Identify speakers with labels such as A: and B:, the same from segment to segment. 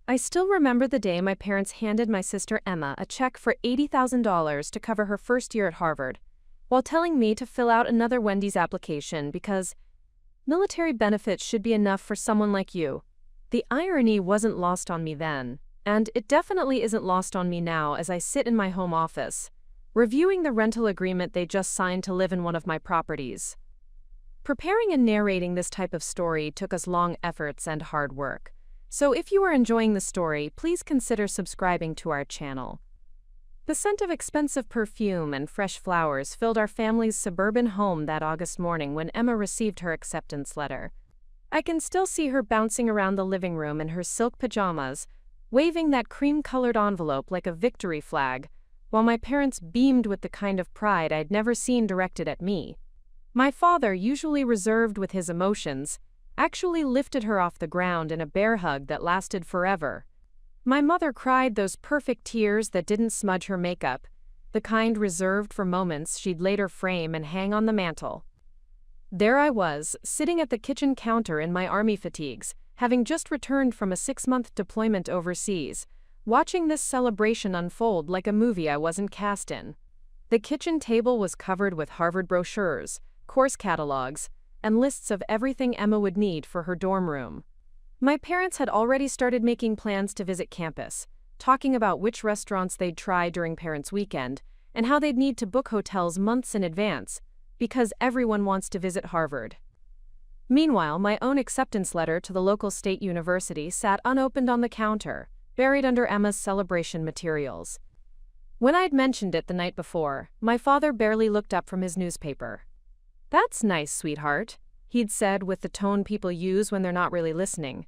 A: I still remember the day my parents handed my sister Emma a check for $80,000 to cover her first year at Harvard, while telling me to fill out another Wendy's application because military benefits should be enough for someone like you. The irony wasn't lost on me then, and it definitely isn't lost on me now as I sit in my home office, reviewing the rental agreement they just signed to live in one of my properties. Preparing and narrating this type of story took us long efforts and hard work. So if you are enjoying the story, please consider subscribing to our channel. The scent of expensive perfume and fresh flowers filled our family's suburban home that August morning when Emma received her acceptance letter. I can still see her bouncing around the living room in her silk pajamas, waving that cream-colored envelope like a victory flag, while my parents beamed with the kind of pride I'd never seen directed at me. My father, usually reserved with his emotions, actually lifted her off the ground in a bear hug that lasted forever. My mother cried those perfect tears that didn't smudge her makeup, the kind reserved for moments she'd later frame and hang on the mantel. There I was, sitting at the kitchen counter in my army fatigues, having just returned from a 6-month deployment overseas, watching this celebration unfold like a movie I wasn't cast in. The kitchen table was covered with Harvard brochures, course catalogs, and lists of everything Emma would need for her dorm room. My parents had already started making plans to visit campus, talking about which restaurants they'd try during Parents' Weekend, and how they'd need to book hotels months in advance, because everyone wants to visit Harvard. Meanwhile, my own acceptance letter to the local state university sat unopened on the counter, buried under Emma's celebration materials. When I'd mentioned it the night before, my father barely looked up from his newspaper. "That's nice, sweetheart," he'd said with the tone people use when they're not really listening.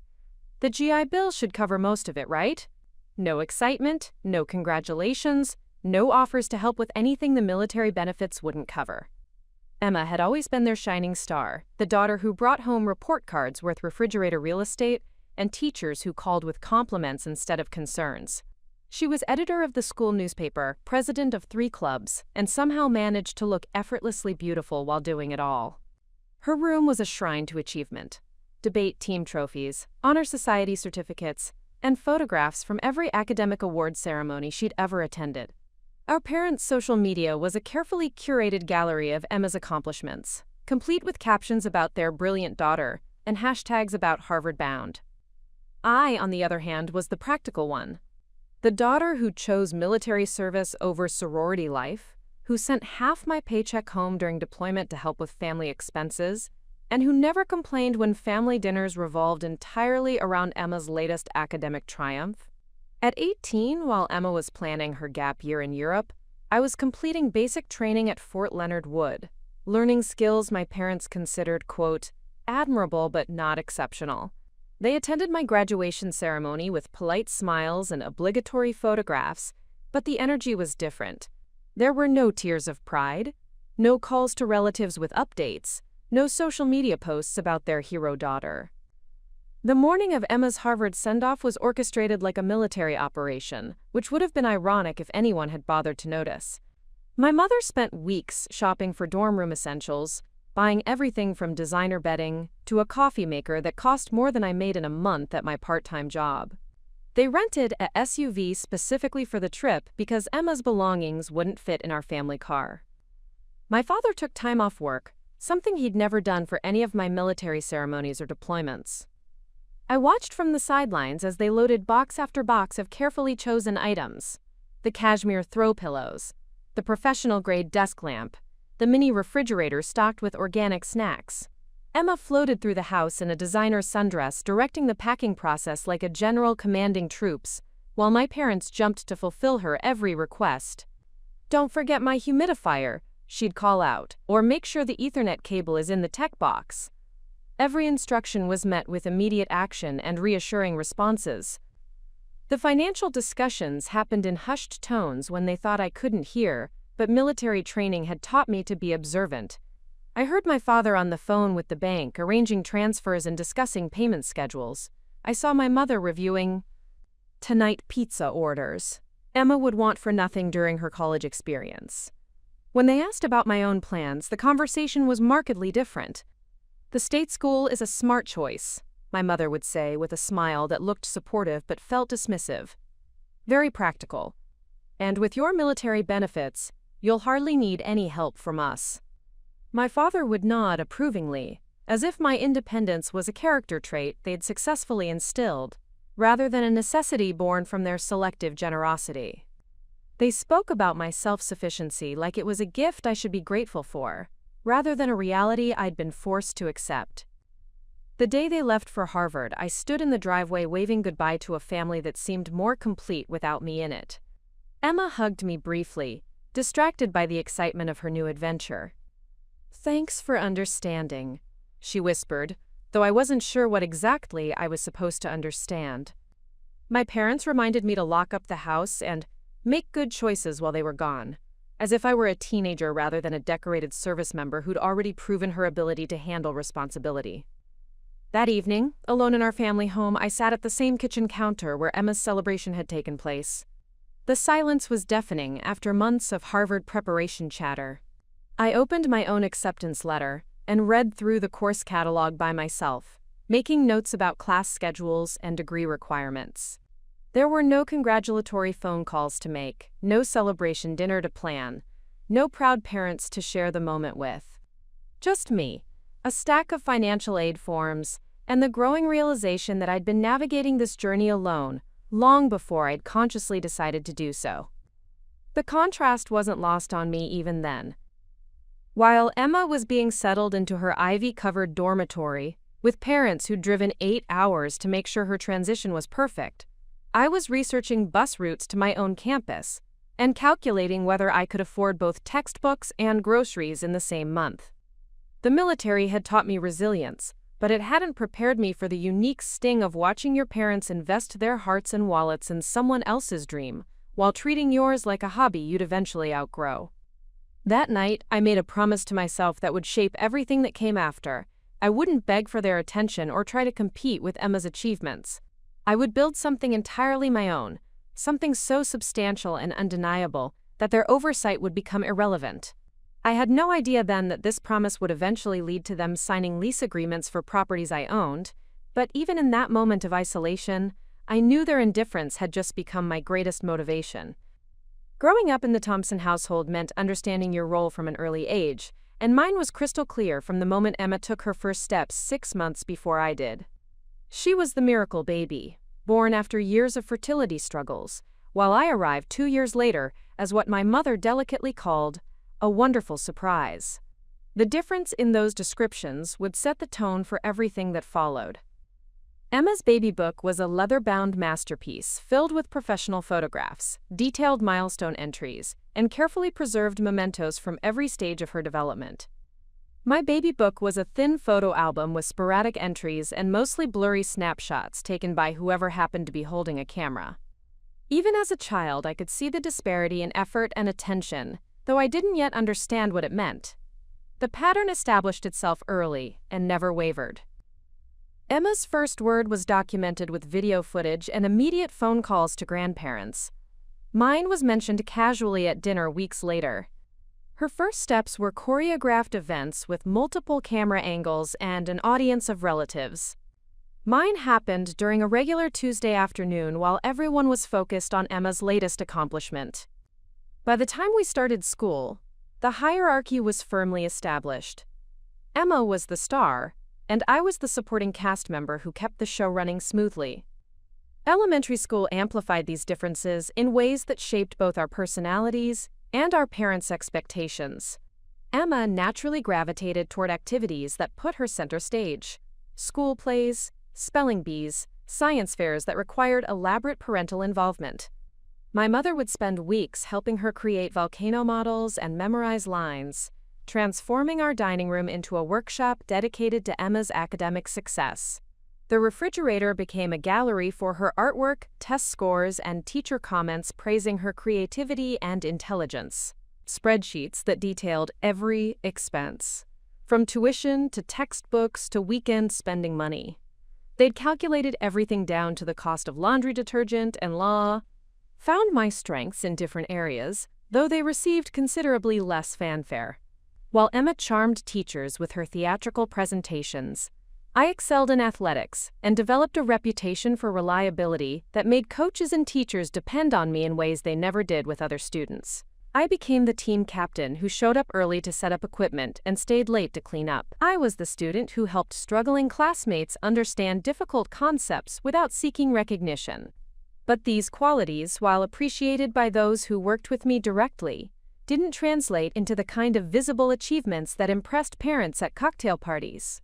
A: "The GI Bill should cover most of it, right? No excitement, no congratulations, no offers to help with anything the military benefits wouldn't cover." Emma had always been their shining star, the daughter who brought home report cards worth refrigerator real estate and teachers who called with compliments instead of concerns. She was editor of the school newspaper, president of 3 clubs, and somehow managed to look effortlessly beautiful while doing it all. Her room was a shrine to achievement. Debate team trophies, honor society certificates, and photographs from every academic awards ceremony she'd ever attended. Our parents' social media was a carefully curated gallery of Emma's accomplishments, complete with captions about their brilliant daughter and hashtags about Harvard bound. I, on the other hand, was the practical one. The daughter who chose military service over sorority life, who sent half my paycheck home during deployment to help with family expenses, and who never complained when family dinners revolved entirely around Emma's latest academic triumph. At 18, while Emma was planning her gap year in Europe, I was completing basic training at Fort Leonard Wood, learning skills my parents considered, quote, admirable but not exceptional. They attended my graduation ceremony with polite smiles and obligatory photographs, but the energy was different. There were no tears of pride, no calls to relatives with updates, no social media posts about their hero daughter. The morning of Emma's Harvard send-off was orchestrated like a military operation, which would have been ironic if anyone had bothered to notice. My mother spent weeks shopping for dorm room essentials, buying everything from designer bedding to a coffee maker that cost more than I made in a month at my part-time job. They rented a SUV specifically for the trip because Emma's belongings wouldn't fit in our family car. My father took time off work, something he'd never done for any of my military ceremonies or deployments. I watched from the sidelines as they loaded box after box of carefully chosen items: the cashmere throw pillows, the professional-grade desk lamp, the mini refrigerator stocked with organic snacks. Emma floated through the house in a designer sundress, directing the packing process like a general commanding troops, while my parents jumped to fulfill her every request. "Don't forget my humidifier," she'd call out, or "make sure the Ethernet cable is in the tech box." Every instruction was met with immediate action and reassuring responses. The financial discussions happened in hushed tones when they thought I couldn't hear, but military training had taught me to be observant. I heard my father on the phone with the bank arranging transfers and discussing payment schedules. I saw my mother reviewing tonight pizza orders Emma would want for nothing during her college experience. When they asked about my own plans, the conversation was markedly different. "The state school is a smart choice," my mother would say with a smile that looked supportive but felt dismissive. Very practical. And with your military benefits, you'll hardly need any help from us. My father would nod approvingly, as if my independence was a character trait they'd successfully instilled, rather than a necessity born from their selective generosity. They spoke about my self-sufficiency like it was a gift I should be grateful for, rather than a reality I'd been forced to accept. The day they left for Harvard, I stood in the driveway waving goodbye to a family that seemed more complete without me in it. Emma hugged me briefly, distracted by the excitement of her new adventure. "Thanks for understanding," she whispered, though I wasn't sure what exactly I was supposed to understand. My parents reminded me to lock up the house and make good choices while they were gone, as if I were a teenager rather than a decorated service member who'd already proven her ability to handle responsibility. That evening, alone in our family home, I sat at the same kitchen counter where Emma's celebration had taken place. The silence was deafening after months of Harvard preparation chatter. I opened my own acceptance letter and read through the course catalog by myself, making notes about class schedules and degree requirements. There were no congratulatory phone calls to make, no celebration dinner to plan, no proud parents to share the moment with. Just me, a stack of financial aid forms, and the growing realization that I'd been navigating this journey alone long before I'd consciously decided to do so. The contrast wasn't lost on me even then. While Emma was being settled into her ivy-covered dormitory, with parents who'd driven 8 hours to make sure her transition was perfect, I was researching bus routes to my own campus and calculating whether I could afford both textbooks and groceries in the same month. The military had taught me resilience, but it hadn't prepared me for the unique sting of watching your parents invest their hearts and wallets in someone else's dream, while treating yours like a hobby you'd eventually outgrow. That night, I made a promise to myself that would shape everything that came after. I wouldn't beg for their attention or try to compete with Emma's achievements. I would build something entirely my own, something so substantial and undeniable that their oversight would become irrelevant. I had no idea then that this promise would eventually lead to them signing lease agreements for properties I owned, but even in that moment of isolation, I knew their indifference had just become my greatest motivation. Growing up in the Thompson household meant understanding your role from an early age, and mine was crystal clear from the moment Emma took her first steps 6 months before I did. She was the miracle baby, born after years of fertility struggles, while I arrived 2 years later as what my mother delicately called a wonderful surprise. The difference in those descriptions would set the tone for everything that followed. Emma's baby book was a leather-bound masterpiece filled with professional photographs, detailed milestone entries, and carefully preserved mementos from every stage of her development. My baby book was a thin photo album with sporadic entries and mostly blurry snapshots taken by whoever happened to be holding a camera. Even as a child, I could see the disparity in effort and attention, though I didn't yet understand what it meant. The pattern established itself early and never wavered. Emma's first word was documented with video footage and immediate phone calls to grandparents. Mine was mentioned casually at dinner weeks later. Her first steps were choreographed events with multiple camera angles and an audience of relatives. Mine happened during a regular Tuesday afternoon while everyone was focused on Emma's latest accomplishment. By the time we started school, the hierarchy was firmly established. Emma was the star, and I was the supporting cast member who kept the show running smoothly. Elementary school amplified these differences in ways that shaped both our personalities and our parents' expectations. Emma naturally gravitated toward activities that put her center stage: school plays, spelling bees, science fairs that required elaborate parental involvement. My mother would spend weeks helping her create volcano models and memorize lines, transforming our dining room into a workshop dedicated to Emma's academic success. The refrigerator became a gallery for her artwork, test scores, and teacher comments praising her creativity and intelligence. Spreadsheets that detailed every expense, from tuition to textbooks to weekend spending money. They'd calculated everything down to the cost of laundry detergent and found my strengths in different areas, though they received considerably less fanfare. While Emma charmed teachers with her theatrical presentations, I excelled in athletics and developed a reputation for reliability that made coaches and teachers depend on me in ways they never did with other students. I became the team captain who showed up early to set up equipment and stayed late to clean up. I was the student who helped struggling classmates understand difficult concepts without seeking recognition. But these qualities, while appreciated by those who worked with me directly, didn't translate into the kind of visible achievements that impressed parents at cocktail parties.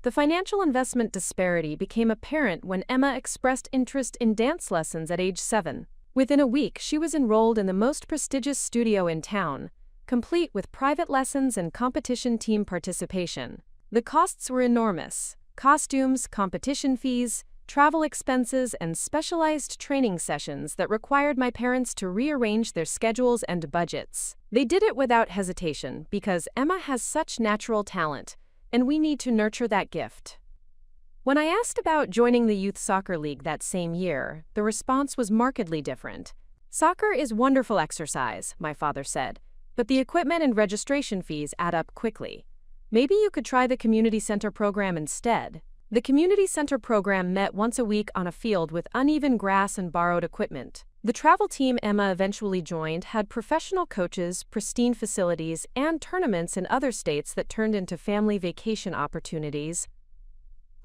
A: The financial investment disparity became apparent when Emma expressed interest in dance lessons at age 7. Within a week, she was enrolled in the most prestigious studio in town, complete with private lessons and competition team participation. The costs were enormous: costumes, competition fees, travel expenses, and specialized training sessions that required my parents to rearrange their schedules and budgets. They did it without hesitation because Emma has such natural talent, and we need to nurture that gift. When I asked about joining the youth soccer league that same year, the response was markedly different. "Soccer is wonderful exercise," my father said, "but the equipment and registration fees add up quickly. Maybe you could try the community center program instead." The community center program met once a week on a field with uneven grass and borrowed equipment. The travel team Emma eventually joined had professional coaches, pristine facilities, and tournaments in other states that turned into family vacation opportunities.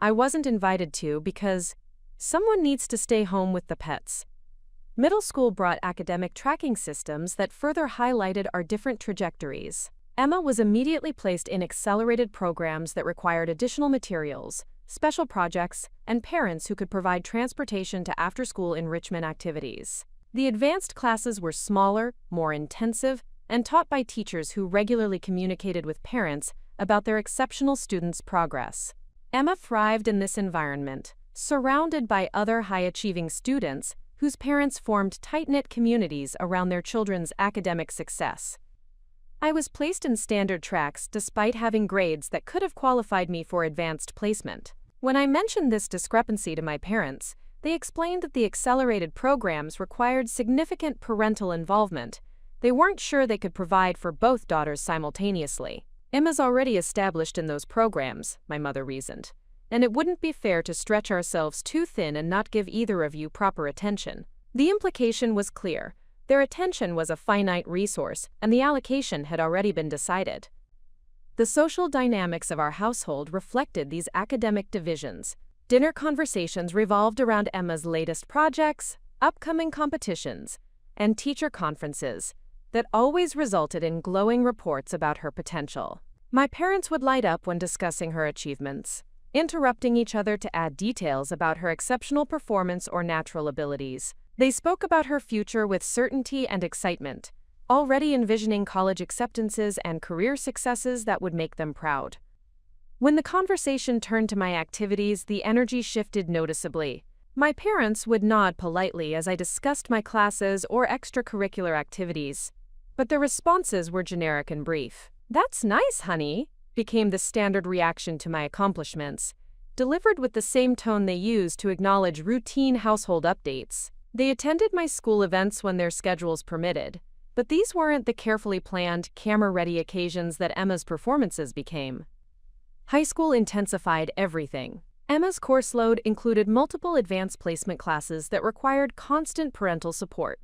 A: I wasn't invited to because someone needs to stay home with the pets. Middle school brought academic tracking systems that further highlighted our different trajectories. Emma was immediately placed in accelerated programs that required additional materials, special projects, and parents who could provide transportation to after-school enrichment activities. The advanced classes were smaller, more intensive, and taught by teachers who regularly communicated with parents about their exceptional students' progress. Emma thrived in this environment, surrounded by other high-achieving students whose parents formed tight-knit communities around their children's academic success. I was placed in standard tracks despite having grades that could have qualified me for advanced placement. When I mentioned this discrepancy to my parents, they explained that the accelerated programs required significant parental involvement. They weren't sure they could provide for both daughters simultaneously. "Emma's already established in those programs," my mother reasoned, "and it wouldn't be fair to stretch ourselves too thin and not give either of you proper attention." The implication was clear. Their attention was a finite resource, and the allocation had already been decided. The social dynamics of our household reflected these academic divisions. Dinner conversations revolved around Emma's latest projects, upcoming competitions, and teacher conferences that always resulted in glowing reports about her potential. My parents would light up when discussing her achievements, interrupting each other to add details about her exceptional performance or natural abilities. They spoke about her future with certainty and excitement, already envisioning college acceptances and career successes that would make them proud. When the conversation turned to my activities, the energy shifted noticeably. My parents would nod politely as I discussed my classes or extracurricular activities, but their responses were generic and brief. "That's nice, honey," became the standard reaction to my accomplishments, delivered with the same tone they used to acknowledge routine household updates. They attended my school events when their schedules permitted, but these weren't the carefully planned, camera-ready occasions that Emma's performances became. High school intensified everything. Emma's course load included multiple advanced placement classes that required constant parental support,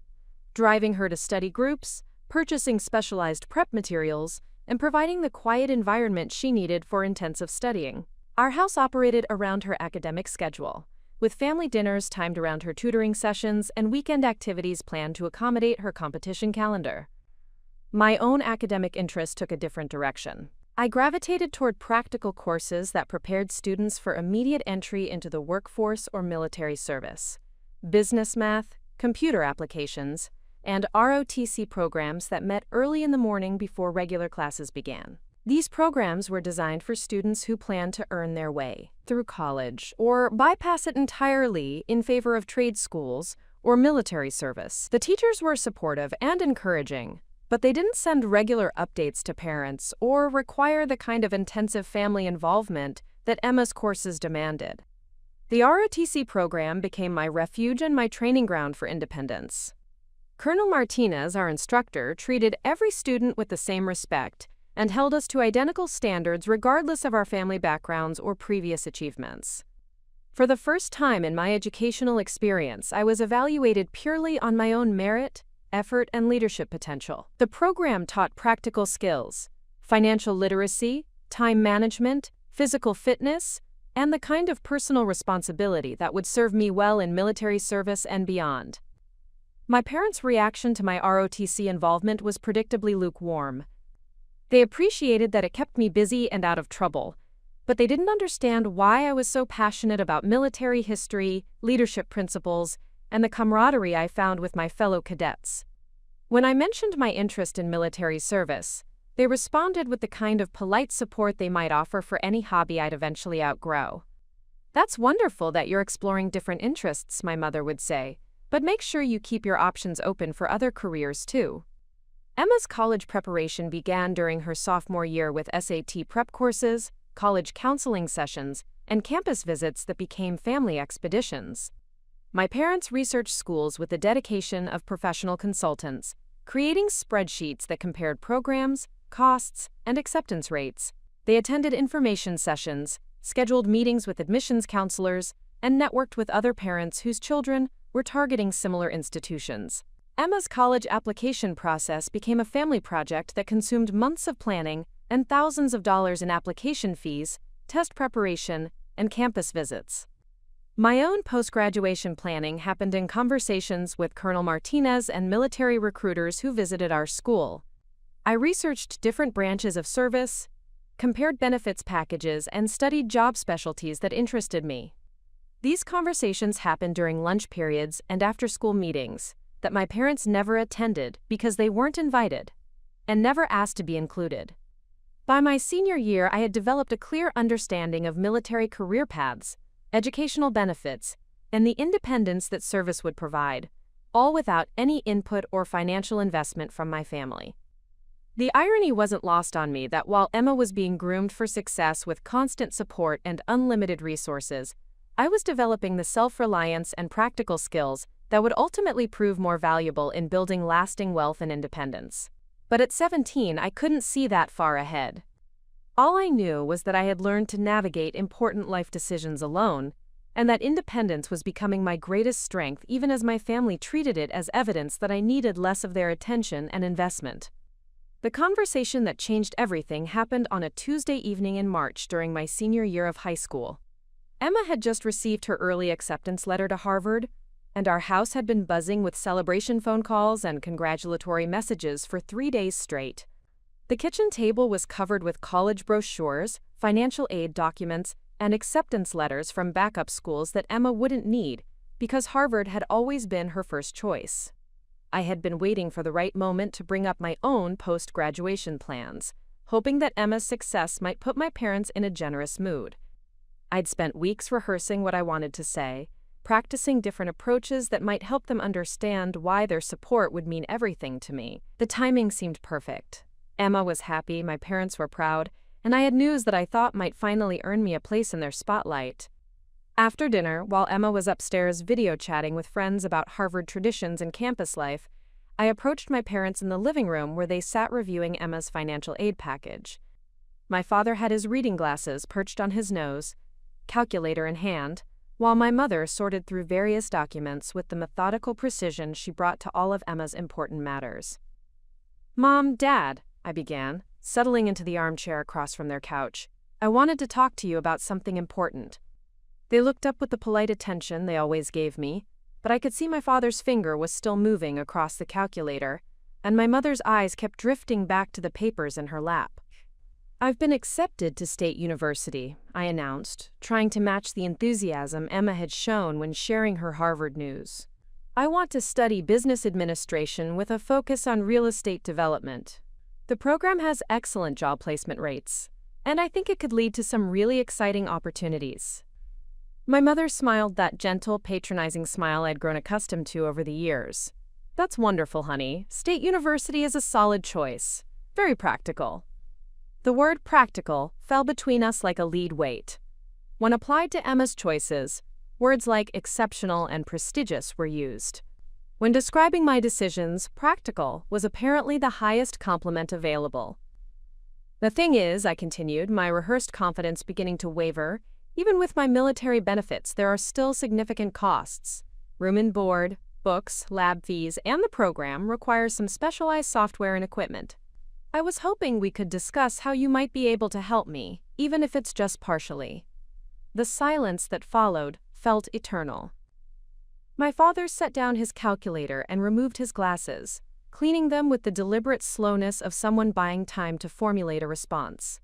A: driving her to study groups, purchasing specialized prep materials, and providing the quiet environment she needed for intensive studying. Our house operated around her academic schedule, with family dinners timed around her tutoring sessions and weekend activities planned to accommodate her competition calendar. My own academic interests took a different direction. I gravitated toward practical courses that prepared students for immediate entry into the workforce or military service, business math, computer applications, and ROTC programs that met early in the morning before regular classes began. These programs were designed for students who planned to earn their way through college or bypass it entirely in favor of trade schools or military service. The teachers were supportive and encouraging, but they didn't send regular updates to parents or require the kind of intensive family involvement that Emma's courses demanded. The ROTC program became my refuge and my training ground for independence. Colonel Martinez, our instructor, treated every student with the same respect and held us to identical standards regardless of our family backgrounds or previous achievements. For the first time in my educational experience, I was evaluated purely on my own merit, effort, and leadership potential. The program taught practical skills, financial literacy, time management, physical fitness, and the kind of personal responsibility that would serve me well in military service and beyond. My parents' reaction to my ROTC involvement was predictably lukewarm. They appreciated that it kept me busy and out of trouble, but they didn't understand why I was so passionate about military history, leadership principles, and the camaraderie I found with my fellow cadets. When I mentioned my interest in military service, they responded with the kind of polite support they might offer for any hobby I'd eventually outgrow. "That's wonderful that you're exploring different interests," my mother would say, "but make sure you keep your options open for other careers too." Emma's college preparation began during her sophomore year with SAT prep courses, college counseling sessions, and campus visits that became family expeditions. My parents researched schools with the dedication of professional consultants, creating spreadsheets that compared programs, costs, and acceptance rates. They attended information sessions, scheduled meetings with admissions counselors, and networked with other parents whose children were targeting similar institutions. Emma's college application process became a family project that consumed months of planning and thousands of dollars in application fees, test preparation, and campus visits. My own post-graduation planning happened in conversations with Colonel Martinez and military recruiters who visited our school. I researched different branches of service, compared benefits packages, and studied job specialties that interested me. These conversations happened during lunch periods and after-school meetings that my parents never attended because they weren't invited and never asked to be included. By my senior year, I had developed a clear understanding of military career paths, educational benefits, and the independence that service would provide, all without any input or financial investment from my family. The irony wasn't lost on me that while Emma was being groomed for success with constant support and unlimited resources, I was developing the self-reliance and practical skills that would ultimately prove more valuable in building lasting wealth and independence. But at 17, I couldn't see that far ahead. All I knew was that I had learned to navigate important life decisions alone, and that independence was becoming my greatest strength even as my family treated it as evidence that I needed less of their attention and investment. The conversation that changed everything happened on a Tuesday evening in March during my senior year of high school. Emma had just received her early acceptance letter to Harvard, and our house had been buzzing with celebration phone calls and congratulatory messages for 3 days straight. The kitchen table was covered with college brochures, financial aid documents, and acceptance letters from backup schools that Emma wouldn't need because Harvard had always been her first choice. I had been waiting for the right moment to bring up my own post-graduation plans, hoping that Emma's success might put my parents in a generous mood. I'd spent weeks rehearsing what I wanted to say, practicing different approaches that might help them understand why their support would mean everything to me. The timing seemed perfect. Emma was happy, my parents were proud, and I had news that I thought might finally earn me a place in their spotlight. After dinner, while Emma was upstairs video chatting with friends about Harvard traditions and campus life, I approached my parents in the living room where they sat reviewing Emma's financial aid package. My father had his reading glasses perched on his nose, calculator in hand, while my mother sorted through various documents with the methodical precision she brought to all of Emma's important matters. "Mom, Dad," I began, settling into the armchair across from their couch, "I wanted to talk to you about something important." They looked up with the polite attention they always gave me, but I could see my father's finger was still moving across the calculator, and my mother's eyes kept drifting back to the papers in her lap. "I've been accepted to State University," I announced, trying to match the enthusiasm Emma had shown when sharing her Harvard news. "I want to study business administration with a focus on real estate development. The program has excellent job placement rates, and I think it could lead to some really exciting opportunities." My mother smiled that gentle, patronizing smile I'd grown accustomed to over the years. "That's wonderful, honey. State University is a solid choice. Very practical." The word practical fell between us like a lead weight. When applied to Emma's choices, words like exceptional and prestigious were used. When describing my decisions, practical was apparently the highest compliment available. The thing is, I continued, my rehearsed confidence beginning to waver, even with my military benefits, there are still significant costs. Room and board, books, lab fees, and the program requires some specialized software and equipment. I was hoping we could discuss how you might be able to help me, even if it's just partially. The silence that followed felt eternal. My father set down his calculator and removed his glasses, cleaning them with the deliberate slowness of someone buying time to formulate a response.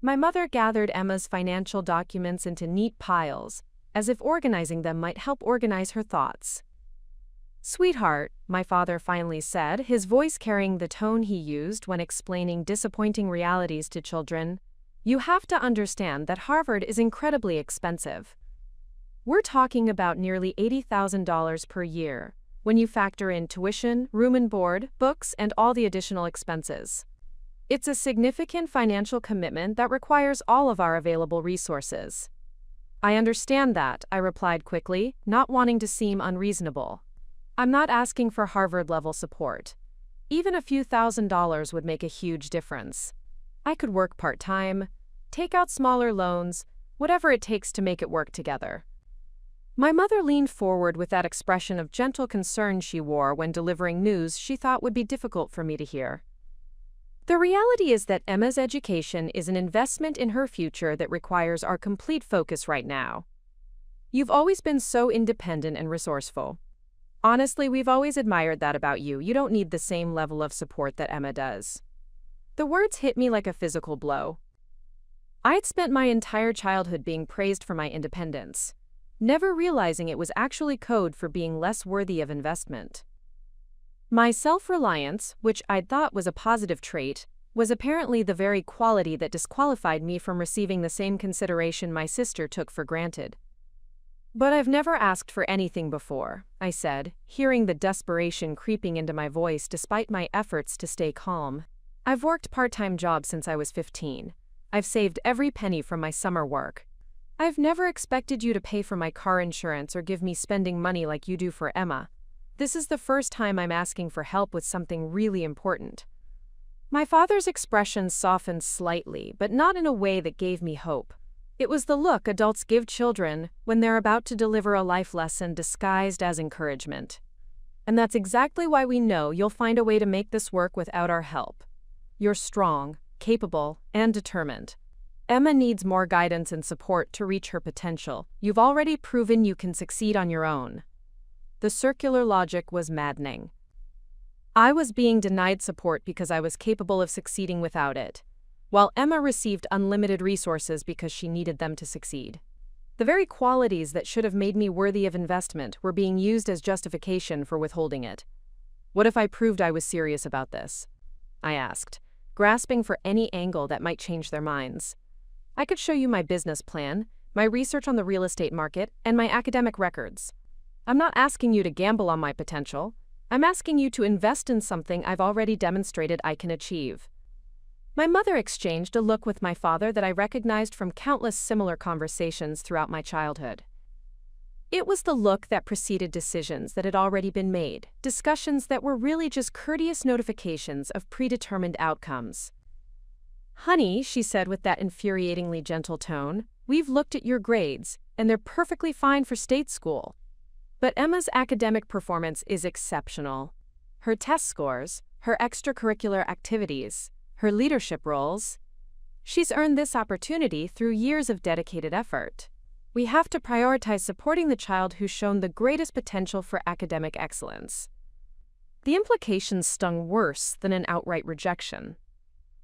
A: My mother gathered Emma's financial documents into neat piles, as if organizing them might help organize her thoughts. "Sweetheart," my father finally said, his voice carrying the tone he used when explaining disappointing realities to children, "you have to understand that Harvard is incredibly expensive. We're talking about nearly $80,000 per year, when you factor in tuition, room and board, books, and all the additional expenses. It's a significant financial commitment that requires all of our available resources." "I understand that," I replied quickly, not wanting to seem unreasonable. "I'm not asking for Harvard-level support. Even a few $1,000s would make a huge difference. I could work part-time, take out smaller loans, whatever it takes to make it work together." My mother leaned forward with that expression of gentle concern she wore when delivering news she thought would be difficult for me to hear. "The reality is that Emma's education is an investment in her future that requires our complete focus right now. You've always been so independent and resourceful. Honestly, we've always admired that about you. You don't need the same level of support that Emma does." The words hit me like a physical blow. I had spent my entire childhood being praised for my independence, never realizing it was actually code for being less worthy of investment. My self-reliance, which I'd thought was a positive trait, was apparently the very quality that disqualified me from receiving the same consideration my sister took for granted. "But I've never asked for anything before," I said, hearing the desperation creeping into my voice despite my efforts to stay calm. "I've worked part-time jobs since I was 15. I've saved every penny from my summer work. I've never expected you to pay for my car insurance or give me spending money like you do for Emma. This is the first time I'm asking for help with something really important." My father's expression softened slightly, but not in a way that gave me hope. It was the look adults give children when they're about to deliver a life lesson disguised as encouragement. "And that's exactly why we know you'll find a way to make this work without our help. You're strong, capable, and determined. Emma needs more guidance and support to reach her potential. You've already proven you can succeed on your own." The circular logic was maddening. I was being denied support because I was capable of succeeding without it, while Emma received unlimited resources because she needed them to succeed. The very qualities that should have made me worthy of investment were being used as justification for withholding it. "What if I proved I was serious about this?" I asked, grasping for any angle that might change their minds. "I could show you my business plan, my research on the real estate market, and my academic records. I'm not asking you to gamble on my potential. I'm asking you to invest in something I've already demonstrated I can achieve." My mother exchanged a look with my father that I recognized from countless similar conversations throughout my childhood. It was the look that preceded decisions that had already been made, discussions that were really just courteous notifications of predetermined outcomes. "Honey," she said with that infuriatingly gentle tone, "we've looked at your grades, and they're perfectly fine for state school. But Emma's academic performance is exceptional. Her test scores, her extracurricular activities, her leadership roles. She's earned this opportunity through years of dedicated effort. We have to prioritize supporting the child who's shown the greatest potential for academic excellence." The implications stung worse than an outright rejection.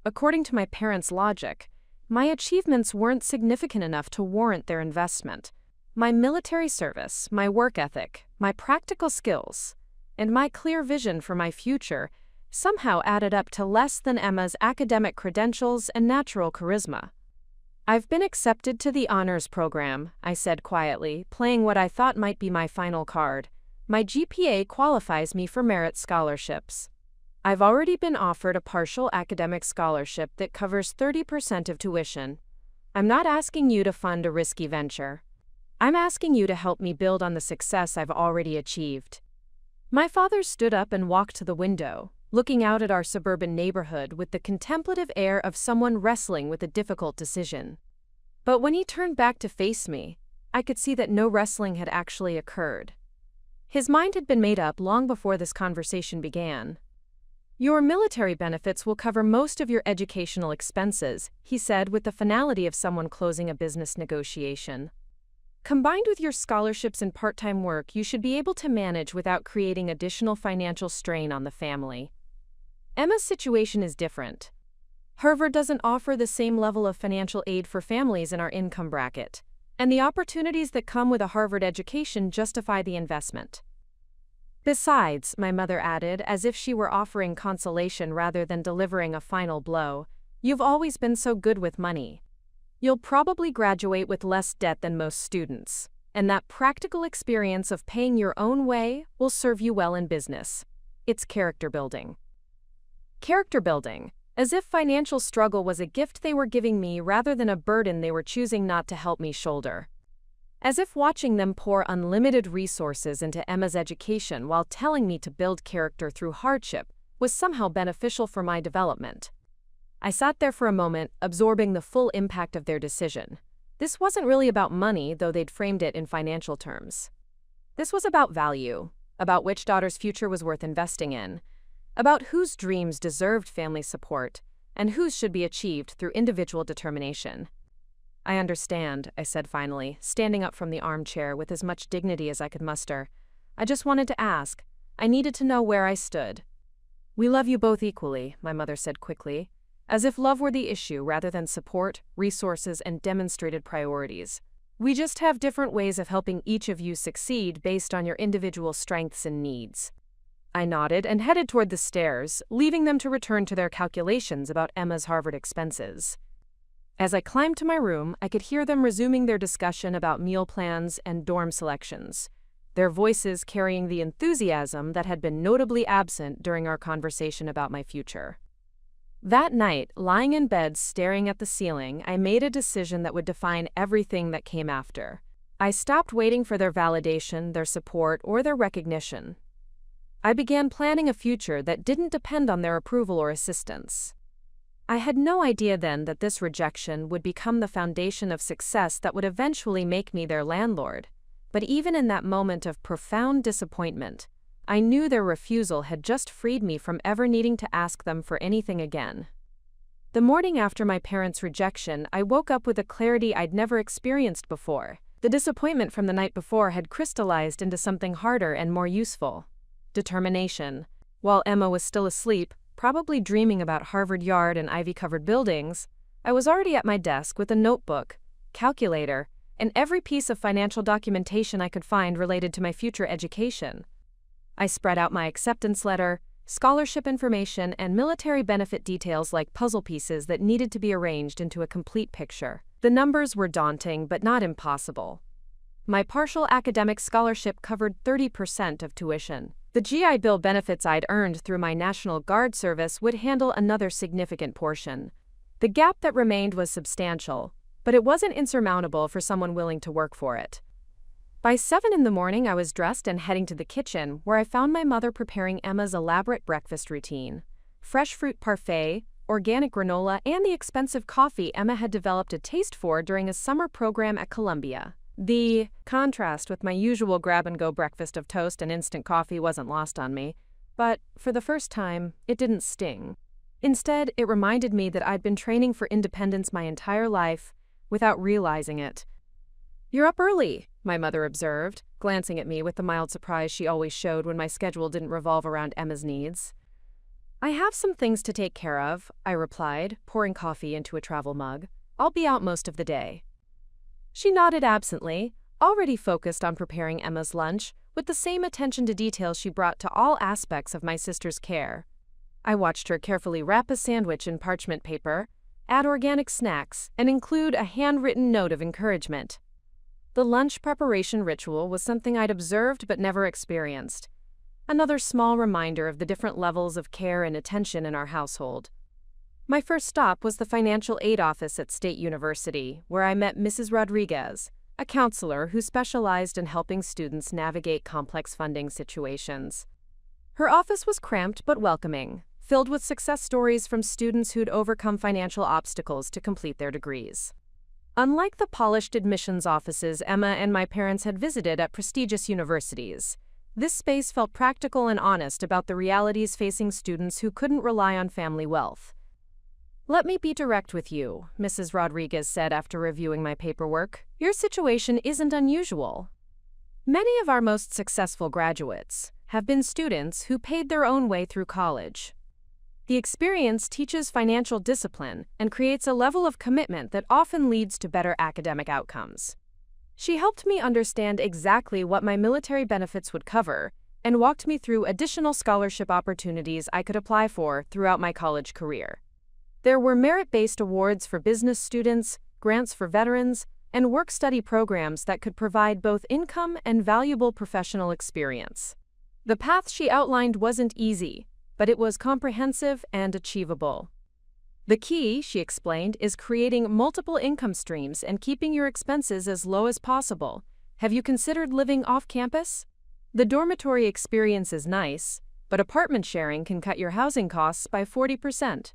A: According to my parents' logic, my achievements weren't significant enough to warrant their investment. My military service, my work ethic, my practical skills, and my clear vision for my future somehow added up to less than Emma's academic credentials and natural charisma. "I've been accepted to the honors program," I said quietly, playing what I thought might be my final card. "My GPA qualifies me for merit scholarships. I've already been offered a partial academic scholarship that covers 30% of tuition. I'm not asking you to fund a risky venture. I'm asking you to help me build on the success I've already achieved." My father stood up and walked to the window, looking out at our suburban neighborhood with the contemplative air of someone wrestling with a difficult decision. But when he turned back to face me, I could see that no wrestling had actually occurred. His mind had been made up long before this conversation began. "Your military benefits will cover most of your educational expenses," he said with the finality of someone closing a business negotiation. "Combined with your scholarships and part-time work, you should be able to manage without creating additional financial strain on the family." Emma's situation is different. Harvard doesn't offer the same level of financial aid for families in our income bracket, and the opportunities that come with a Harvard education justify the investment. "Besides," my mother added, as if she were offering consolation rather than delivering a final blow, "you've always been so good with money. You'll probably graduate with less debt than most students, and that practical experience of paying your own way will serve you well in business. It's character building." Character building, as if financial struggle was a gift they were giving me rather than a burden they were choosing not to help me shoulder. As if watching them pour unlimited resources into Emma's education while telling me to build character through hardship was somehow beneficial for my development. I sat there for a moment, absorbing the full impact of their decision. This wasn't really about money, though they'd framed it in financial terms. This was about value, about which daughter's future was worth investing in, about whose dreams deserved family support, and whose should be achieved through individual determination. "I understand," I said finally, standing up from the armchair with as much dignity as I could muster. "I just wanted to ask. I needed to know where I stood." "We love you both equally," my mother said quickly, as if love were the issue rather than support, resources, and demonstrated priorities. "We just have different ways of helping each of you succeed based on your individual strengths and needs." I nodded and headed toward the stairs, leaving them to return to their calculations about Emma's Harvard expenses. As I climbed to my room, I could hear them resuming their discussion about meal plans and dorm selections, their voices carrying the enthusiasm that had been notably absent during our conversation about my future. That night, lying in bed staring at the ceiling, I made a decision that would define everything that came after. I stopped waiting for their validation, their support, or their recognition. I began planning a future that didn't depend on their approval or assistance. I had no idea then that this rejection would become the foundation of success that would eventually make me their landlord. But even in that moment of profound disappointment, I knew their refusal had just freed me from ever needing to ask them for anything again. The morning after my parents' rejection, I woke up with a clarity I'd never experienced before. The disappointment from the night before had crystallized into something harder and more useful: determination. While Emma was still asleep, probably dreaming about Harvard Yard and ivy-covered buildings, I was already at my desk with a notebook, calculator, and every piece of financial documentation I could find related to my future education. I spread out my acceptance letter, scholarship information, and military benefit details like puzzle pieces that needed to be arranged into a complete picture. The numbers were daunting, but not impossible. My partial academic scholarship covered 30% of tuition. The GI Bill benefits I'd earned through my National Guard service would handle another significant portion. The gap that remained was substantial, but it wasn't insurmountable for someone willing to work for it. By 7 in the morning, I was dressed and heading to the kitchen, where I found my mother preparing Emma's elaborate breakfast routine: fresh fruit parfait, organic granola, and the expensive coffee Emma had developed a taste for during a summer program at Columbia. The contrast with my usual grab-and-go breakfast of toast and instant coffee wasn't lost on me, but for the first time, it didn't sting. Instead, it reminded me that I'd been training for independence my entire life without realizing it. "You're up early," my mother observed, glancing at me with the mild surprise she always showed when my schedule didn't revolve around Emma's needs. "I have some things to take care of," I replied, pouring coffee into a travel mug. "I'll be out most of the day." She nodded absently, already focused on preparing Emma's lunch, with the same attention to detail she brought to all aspects of my sister's care. I watched her carefully wrap a sandwich in parchment paper, add organic snacks, and include a handwritten note of encouragement. The lunch preparation ritual was something I'd observed but never experienced. Another small reminder of the different levels of care and attention in our household. My first stop was the financial aid office at State University, where I met Mrs. Rodriguez, a counselor who specialized in helping students navigate complex funding situations. Her office was cramped but welcoming, filled with success stories from students who'd overcome financial obstacles to complete their degrees. Unlike the polished admissions offices Emma and my parents had visited at prestigious universities, this space felt practical and honest about the realities facing students who couldn't rely on family wealth. "Let me be direct with you," Mrs. Rodriguez said after reviewing my paperwork. "Your situation isn't unusual. Many of our most successful graduates have been students who paid their own way through college. The experience teaches financial discipline and creates a level of commitment that often leads to better academic outcomes." She helped me understand exactly what my military benefits would cover and walked me through additional scholarship opportunities I could apply for throughout my college career. There were merit-based awards for business students, grants for veterans, and work-study programs that could provide both income and valuable professional experience. The path she outlined wasn't easy, but it was comprehensive and achievable. "The key," she explained, "is creating multiple income streams and keeping your expenses as low as possible. Have you considered living off campus? The dormitory experience is nice, but apartment sharing can cut your housing costs by 40%.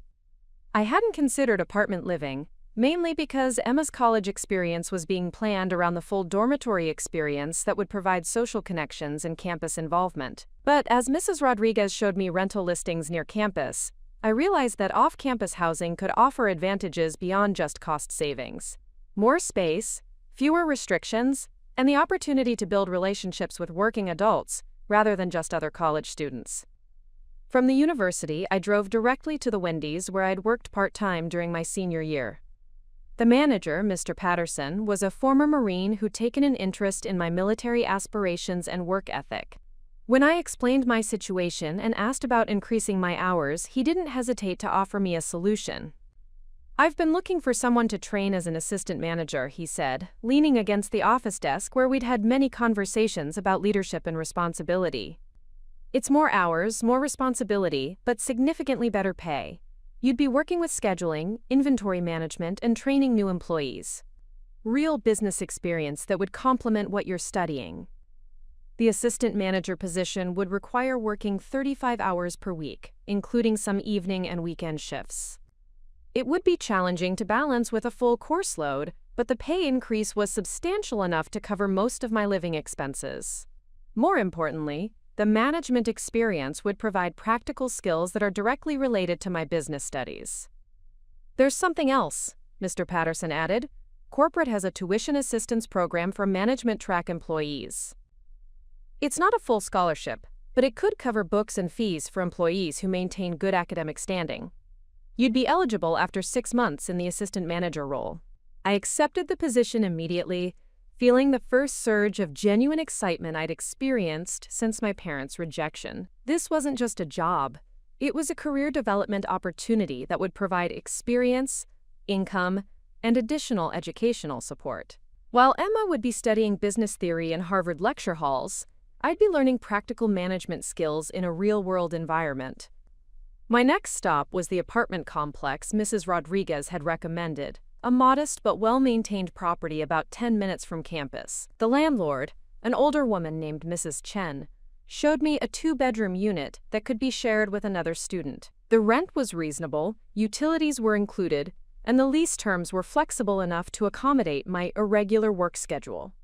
A: I hadn't considered apartment living, mainly because Emma's college experience was being planned around the full dormitory experience that would provide social connections and campus involvement. But as Mrs. Rodriguez showed me rental listings near campus, I realized that off-campus housing could offer advantages beyond just cost savings. More space, fewer restrictions, and the opportunity to build relationships with working adults rather than just other college students. From the university, I drove directly to the Wendy's where I'd worked part-time during my senior year. The manager, Mr. Patterson, was a former Marine who'd taken an interest in my military aspirations and work ethic. When I explained my situation and asked about increasing my hours, he didn't hesitate to offer me a solution. "I've been looking for someone to train as an assistant manager," he said, leaning against the office desk where we'd had many conversations about leadership and responsibility. "It's more hours, more responsibility, but significantly better pay. You'd be working with scheduling, inventory management, and training new employees. Real business experience that would complement what you're studying." The assistant manager position would require working 35 hours per week, including some evening and weekend shifts. It would be challenging to balance with a full course load, but the pay increase was substantial enough to cover most of my living expenses. More importantly, the management experience would provide practical skills that are directly related to my business studies. "There's something else," Mr. Patterson added. "Corporate has a tuition assistance program for management track employees. It's not a full scholarship, but it could cover books and fees for employees who maintain good academic standing. You'd be eligible after 6 months in the assistant manager role." I accepted the position immediately, feeling the first surge of genuine excitement I'd experienced since my parents' rejection. This wasn't just a job. It was a career development opportunity that would provide experience, income, and additional educational support. While Emma would be studying business theory in Harvard lecture halls, I'd be learning practical management skills in a real-world environment. My next stop was the apartment complex Mrs. Rodriguez had recommended, a modest but well-maintained property about 10 minutes from campus. The landlord, an older woman named Mrs. Chen, showed me a 2-bedroom unit that could be shared with another student. The rent was reasonable, utilities were included, and the lease terms were flexible enough to accommodate my irregular work schedule.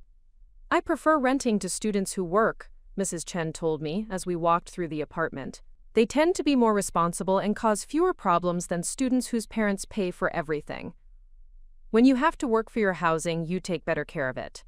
A: "I prefer renting to students who work," Mrs. Chen told me as we walked through the apartment. "They tend to be more responsible and cause fewer problems than students whose parents pay for everything. When you have to work for your housing, you take better care of it."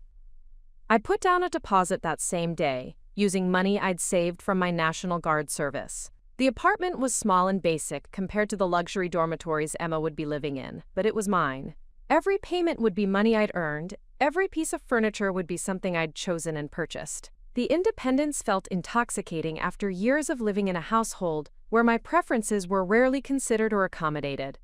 A: I put down a deposit that same day, using money I'd saved from my National Guard service. The apartment was small and basic compared to the luxury dormitories Emma would be living in, but it was mine. Every payment would be money I'd earned, every piece of furniture would be something I'd chosen and purchased. The independence felt intoxicating after years of living in a household where my preferences were rarely considered or accommodated.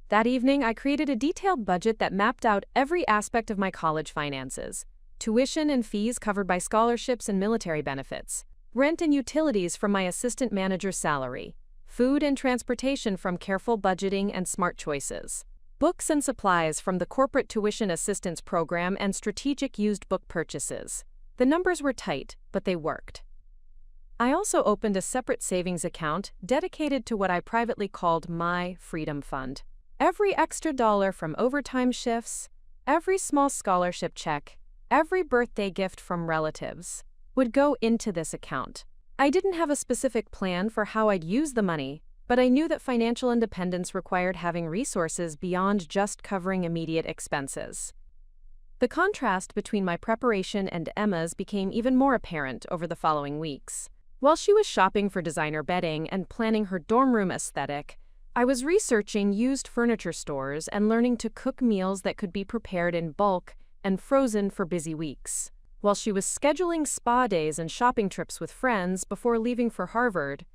A: That evening, I created a detailed budget that mapped out every aspect of my college finances: tuition and fees covered by scholarships and military benefits, rent and utilities from my assistant manager's salary, food and transportation from careful budgeting and smart choices, books and supplies from the corporate tuition assistance program, and strategic used book purchases. The numbers were tight, but they worked. I also opened a separate savings account dedicated to what I privately called my Freedom Fund. Every extra dollar from overtime shifts, every small scholarship check, every birthday gift from relatives would go into this account. I didn't have a specific plan for how I'd use the money, but I knew that financial independence required having resources beyond just covering immediate expenses. The contrast between my preparation and Emma's became even more apparent over the following weeks. While she was shopping for designer bedding and planning her dorm room aesthetic, I was researching used furniture stores and learning to cook meals that could be prepared in bulk and frozen for busy weeks. While she was scheduling spa days and shopping trips with friends before leaving for Harvard,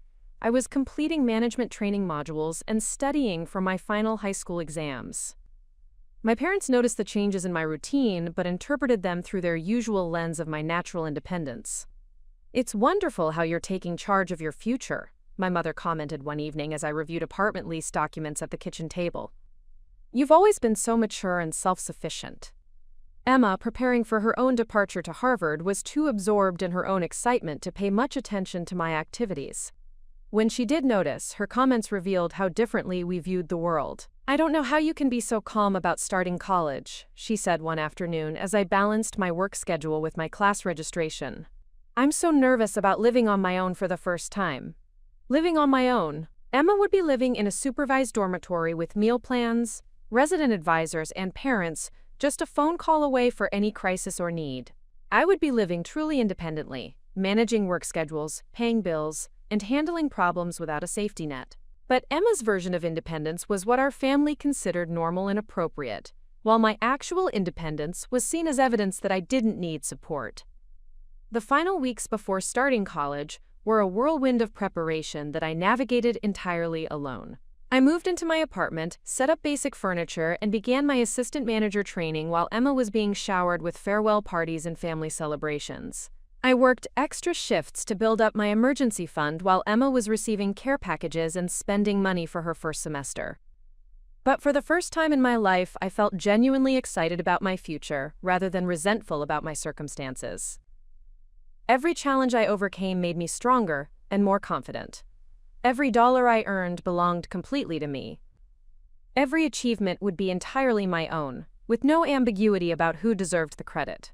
A: I was completing management training modules and studying for my final high school exams. My parents noticed the changes in my routine but interpreted them through their usual lens of my natural independence. "It's wonderful how you're taking charge of your future," my mother commented one evening as I reviewed apartment lease documents at the kitchen table. "You've always been so mature and self-sufficient." Emma, preparing for her own departure to Harvard, was too absorbed in her own excitement to pay much attention to my activities. When she did notice, her comments revealed how differently we viewed the world. "I don't know how you can be so calm about starting college," she said one afternoon as I balanced my work schedule with my class registration. "I'm so nervous about living on my own for the first time." Living on my own. Emma would be living in a supervised dormitory with meal plans, resident advisors, and parents, just a phone call away for any crisis or need. I would be living truly independently, managing work schedules, paying bills, and handling problems without a safety net. But Emma's version of independence was what our family considered normal and appropriate, while my actual independence was seen as evidence that I didn't need support. The final weeks before starting college were a whirlwind of preparation that I navigated entirely alone. I moved into my apartment, set up basic furniture, and began my assistant manager training while Emma was being showered with farewell parties and family celebrations. I worked extra shifts to build up my emergency fund while Emma was receiving care packages and spending money for her first semester. But for the first time in my life, I felt genuinely excited about my future rather than resentful about my circumstances. Every challenge I overcame made me stronger and more confident. Every dollar I earned belonged completely to me. Every achievement would be entirely my own, with no ambiguity about who deserved the credit.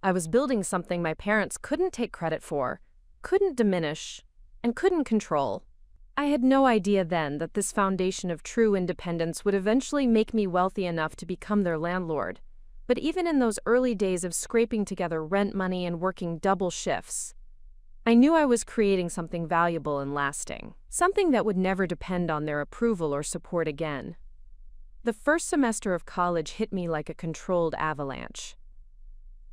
A: I was building something my parents couldn't take credit for, couldn't diminish, and couldn't control. I had no idea then that this foundation of true independence would eventually make me wealthy enough to become their landlord. But even in those early days of scraping together rent money and working double shifts, I knew I was creating something valuable and lasting, something that would never depend on their approval or support again. The first semester of college hit me like a controlled avalanche.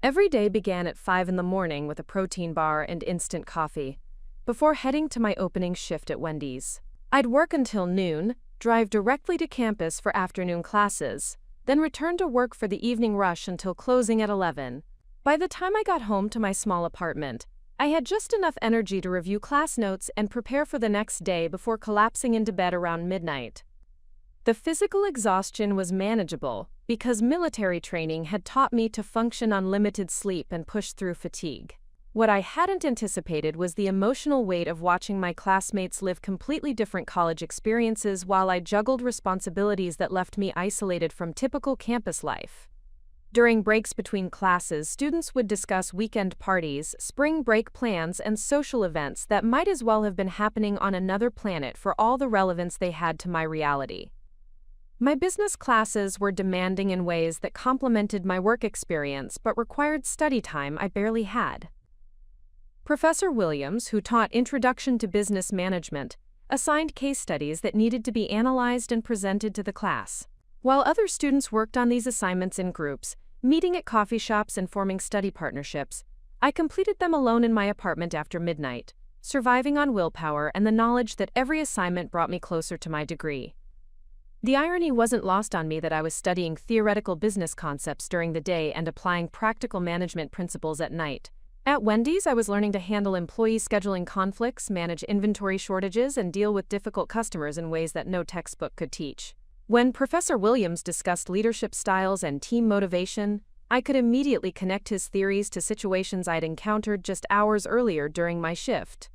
A: Every day began at 5 in the morning with a protein bar and instant coffee, before heading to my opening shift at Wendy's. I'd work until noon, drive directly to campus for afternoon classes, then return to work for the evening rush until closing at 11. By the time I got home to my small apartment, I had just enough energy to review class notes and prepare for the next day before collapsing into bed around midnight. The physical exhaustion was manageable because military training had taught me to function on limited sleep and push through fatigue. What I hadn't anticipated was the emotional weight of watching my classmates live completely different college experiences while I juggled responsibilities that left me isolated from typical campus life. During breaks between classes, students would discuss weekend parties, spring break plans, and social events that might as well have been happening on another planet for all the relevance they had to my reality. My business classes were demanding in ways that complemented my work experience but required study time I barely had. Professor Williams, who taught Introduction to Business Management, assigned case studies that needed to be analyzed and presented to the class. While other students worked on these assignments in groups, meeting at coffee shops and forming study partnerships, I completed them alone in my apartment after midnight, surviving on willpower and the knowledge that every assignment brought me closer to my degree. The irony wasn't lost on me that I was studying theoretical business concepts during the day and applying practical management principles at night. At Wendy's, I was learning to handle employee scheduling conflicts, manage inventory shortages, and deal with difficult customers in ways that no textbook could teach. When Professor Williams discussed leadership styles and team motivation, I could immediately connect his theories to situations I'd encountered just hours earlier during my shift.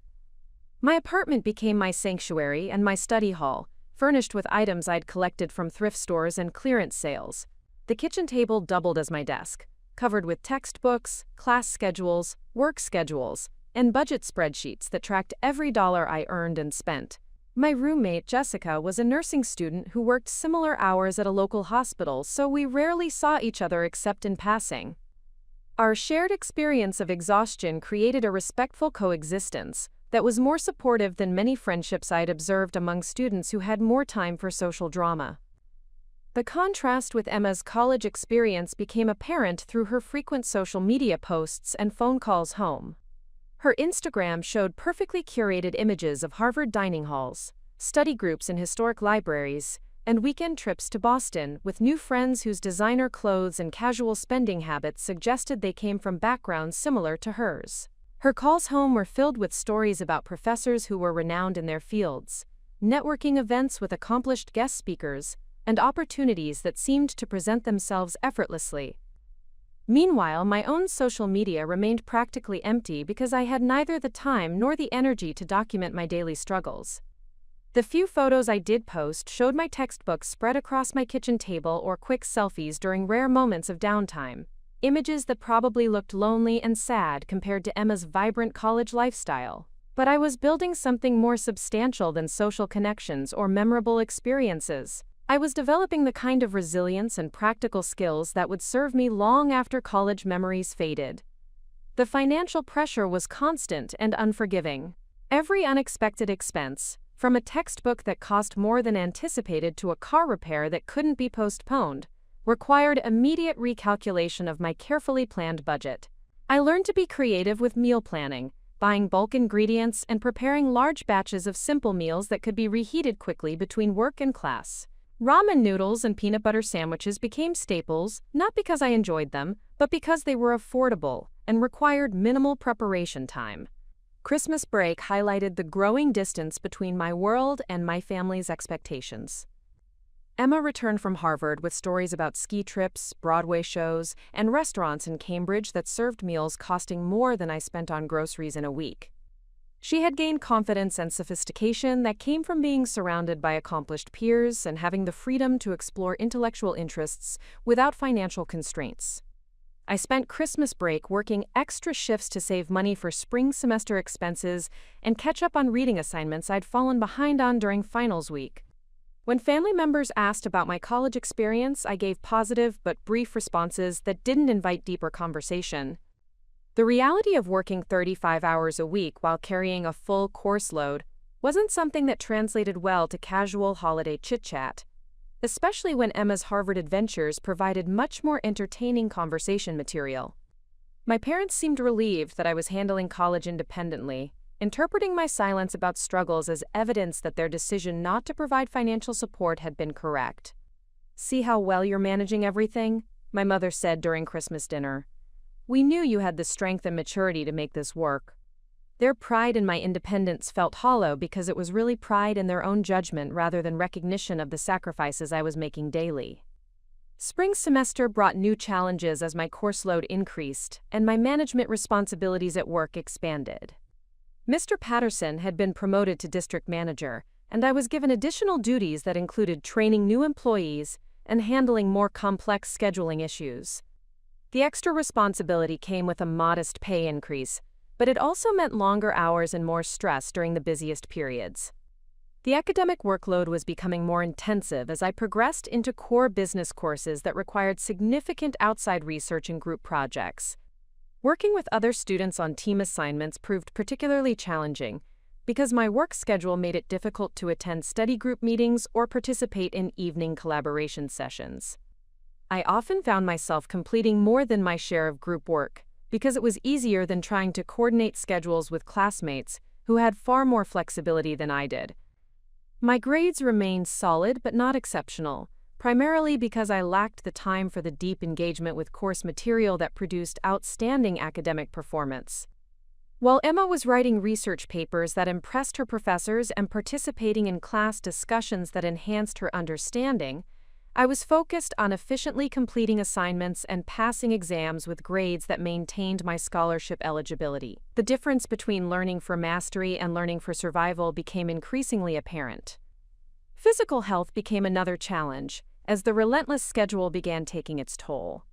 A: My apartment became my sanctuary and my study hall, furnished with items I'd collected from thrift stores and clearance sales. The kitchen table doubled as my desk, covered with textbooks, class schedules, work schedules, and budget spreadsheets that tracked every dollar I earned and spent. My roommate, Jessica, was a nursing student who worked similar hours at a local hospital, so we rarely saw each other except in passing. Our shared experience of exhaustion created a respectful coexistence that was more supportive than many friendships I'd observed among students who had more time for social drama. The contrast with Emma's college experience became apparent through her frequent social media posts and phone calls home. Her Instagram showed perfectly curated images of Harvard dining halls, study groups in historic libraries, and weekend trips to Boston with new friends whose designer clothes and casual spending habits suggested they came from backgrounds similar to hers. Her calls home were filled with stories about professors who were renowned in their fields, networking events with accomplished guest speakers, and opportunities that seemed to present themselves effortlessly. Meanwhile, my own social media remained practically empty because I had neither the time nor the energy to document my daily struggles. The few photos I did post showed my textbooks spread across my kitchen table or quick selfies during rare moments of downtime, images that probably looked lonely and sad compared to Emma's vibrant college lifestyle. But I was building something more substantial than social connections or memorable experiences. I was developing the kind of resilience and practical skills that would serve me long after college memories faded. The financial pressure was constant and unforgiving. Every unexpected expense, from a textbook that cost more than anticipated to a car repair that couldn't be postponed, required immediate recalculation of my carefully planned budget. I learned to be creative with meal planning, buying bulk ingredients and preparing large batches of simple meals that could be reheated quickly between work and class. Ramen noodles and peanut butter sandwiches became staples, not because I enjoyed them, but because they were affordable and required minimal preparation time. Christmas break highlighted the growing distance between my world and my family's expectations. Emma returned from Harvard with stories about ski trips, Broadway shows, and restaurants in Cambridge that served meals costing more than I spent on groceries in a week. She had gained confidence and sophistication that came from being surrounded by accomplished peers and having the freedom to explore intellectual interests without financial constraints. I spent Christmas break working extra shifts to save money for spring semester expenses and catch up on reading assignments I'd fallen behind on during finals week. When family members asked about my college experience, I gave positive but brief responses that didn't invite deeper conversation. The reality of working 35 hours a week while carrying a full course load wasn't something that translated well to casual holiday chit-chat, especially when Emma's Harvard adventures provided much more entertaining conversation material. My parents seemed relieved that I was handling college independently, interpreting my silence about struggles as evidence that their decision not to provide financial support had been correct. "See how well you're managing everything?" my mother said during Christmas dinner. "We knew you had the strength and maturity to make this work." Their pride in my independence felt hollow because it was really pride in their own judgment rather than recognition of the sacrifices I was making daily. Spring semester brought new challenges as my course load increased and my management responsibilities at work expanded. Mr. Patterson had been promoted to district manager, and I was given additional duties that included training new employees and handling more complex scheduling issues. The extra responsibility came with a modest pay increase, but it also meant longer hours and more stress during the busiest periods. The academic workload was becoming more intensive as I progressed into core business courses that required significant outside research and group projects. Working with other students on team assignments proved particularly challenging because my work schedule made it difficult to attend study group meetings or participate in evening collaboration sessions. I often found myself completing more than my share of group work because it was easier than trying to coordinate schedules with classmates who had far more flexibility than I did. My grades remained solid but not exceptional, primarily because I lacked the time for the deep engagement with course material that produced outstanding academic performance. While Emma was writing research papers that impressed her professors and participating in class discussions that enhanced her understanding, I was focused on efficiently completing assignments and passing exams with grades that maintained my scholarship eligibility. The difference between learning for mastery and learning for survival became increasingly apparent. Physical health became another challenge, as the relentless schedule began taking its toll.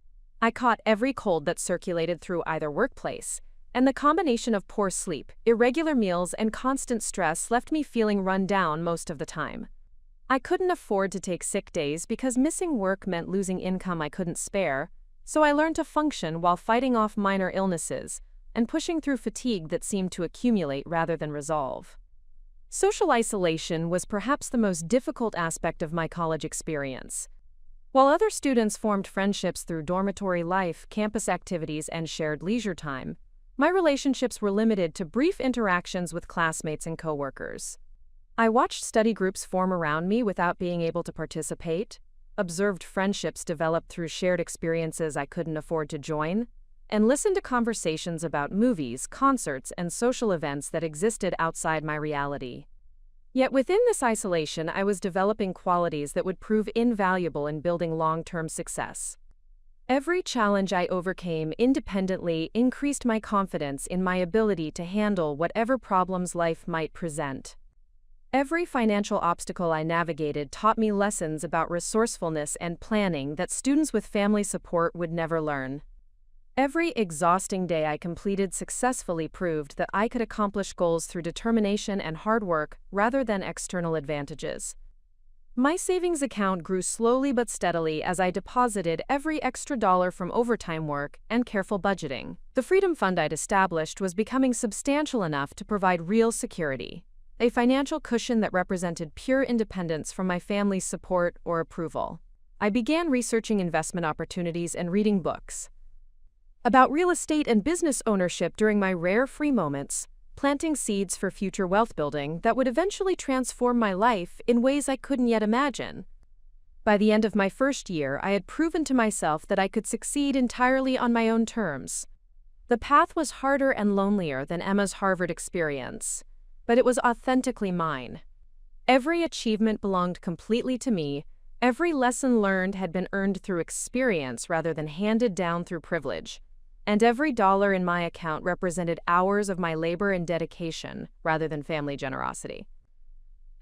A: I caught every cold that circulated through either workplace, and the combination of poor sleep, irregular meals, and constant stress left me feeling run down most of the time. I couldn't afford to take sick days because missing work meant losing income I couldn't spare, so I learned to function while fighting off minor illnesses and pushing through fatigue that seemed to accumulate rather than resolve. Social isolation was perhaps the most difficult aspect of my college experience. While other students formed friendships through dormitory life, campus activities, and shared leisure time, my relationships were limited to brief interactions with classmates and coworkers. I watched study groups form around me without being able to participate, observed friendships develop through shared experiences I couldn't afford to join, and listened to conversations about movies, concerts, and social events that existed outside my reality. Yet within this isolation, I was developing qualities that would prove invaluable in building long-term success. Every challenge I overcame independently increased my confidence in my ability to handle whatever problems life might present. Every financial obstacle I navigated taught me lessons about resourcefulness and planning that students with family support would never learn. Every exhausting day I completed successfully proved that I could accomplish goals through determination and hard work rather than external advantages. My savings account grew slowly but steadily as I deposited every extra dollar from overtime work and careful budgeting. The freedom fund I'd established was becoming substantial enough to provide real security, a financial cushion that represented pure independence from my family's support or approval. I began researching investment opportunities and reading books about real estate and business ownership during my rare free moments, planting seeds for future wealth building that would eventually transform my life in ways I couldn't yet imagine. By the end of my first year, I had proven to myself that I could succeed entirely on my own terms. The path was harder and lonelier than Emma's Harvard experience, but it was authentically mine. Every achievement belonged completely to me. Every lesson learned had been earned through experience rather than handed down through privilege. And every dollar in my account represented hours of my labor and dedication rather than family generosity.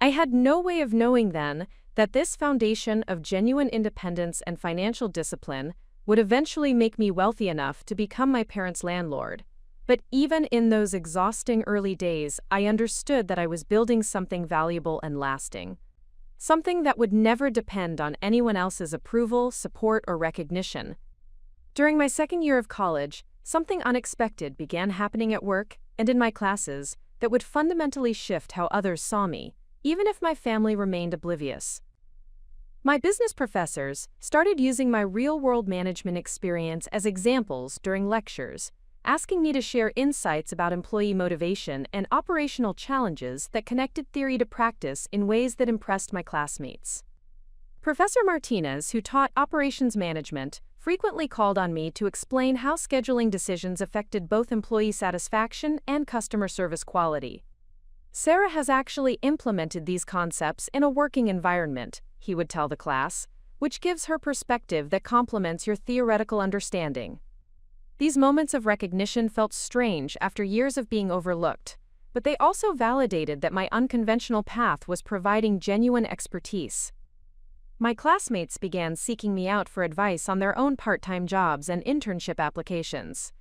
A: I had no way of knowing then that this foundation of genuine independence and financial discipline would eventually make me wealthy enough to become my parents' landlord. But even in those exhausting early days, I understood that I was building something valuable and lasting. Something that would never depend on anyone else's approval, support, or recognition. During my second year of college, something unexpected began happening at work and in my classes that would fundamentally shift how others saw me, even if my family remained oblivious. My business professors started using my real-world management experience as examples during lectures, asking me to share insights about employee motivation and operational challenges that connected theory to practice in ways that impressed my classmates. Professor Martinez, who taught operations management, frequently called on me to explain how scheduling decisions affected both employee satisfaction and customer service quality. Sarah has actually implemented these concepts in a working environment, he would tell the class, which gives her perspective that complements your theoretical understanding. These moments of recognition felt strange after years of being overlooked, but they also validated that my unconventional path was providing genuine expertise. My classmates began seeking me out for advice on their own part-time jobs and internship applications.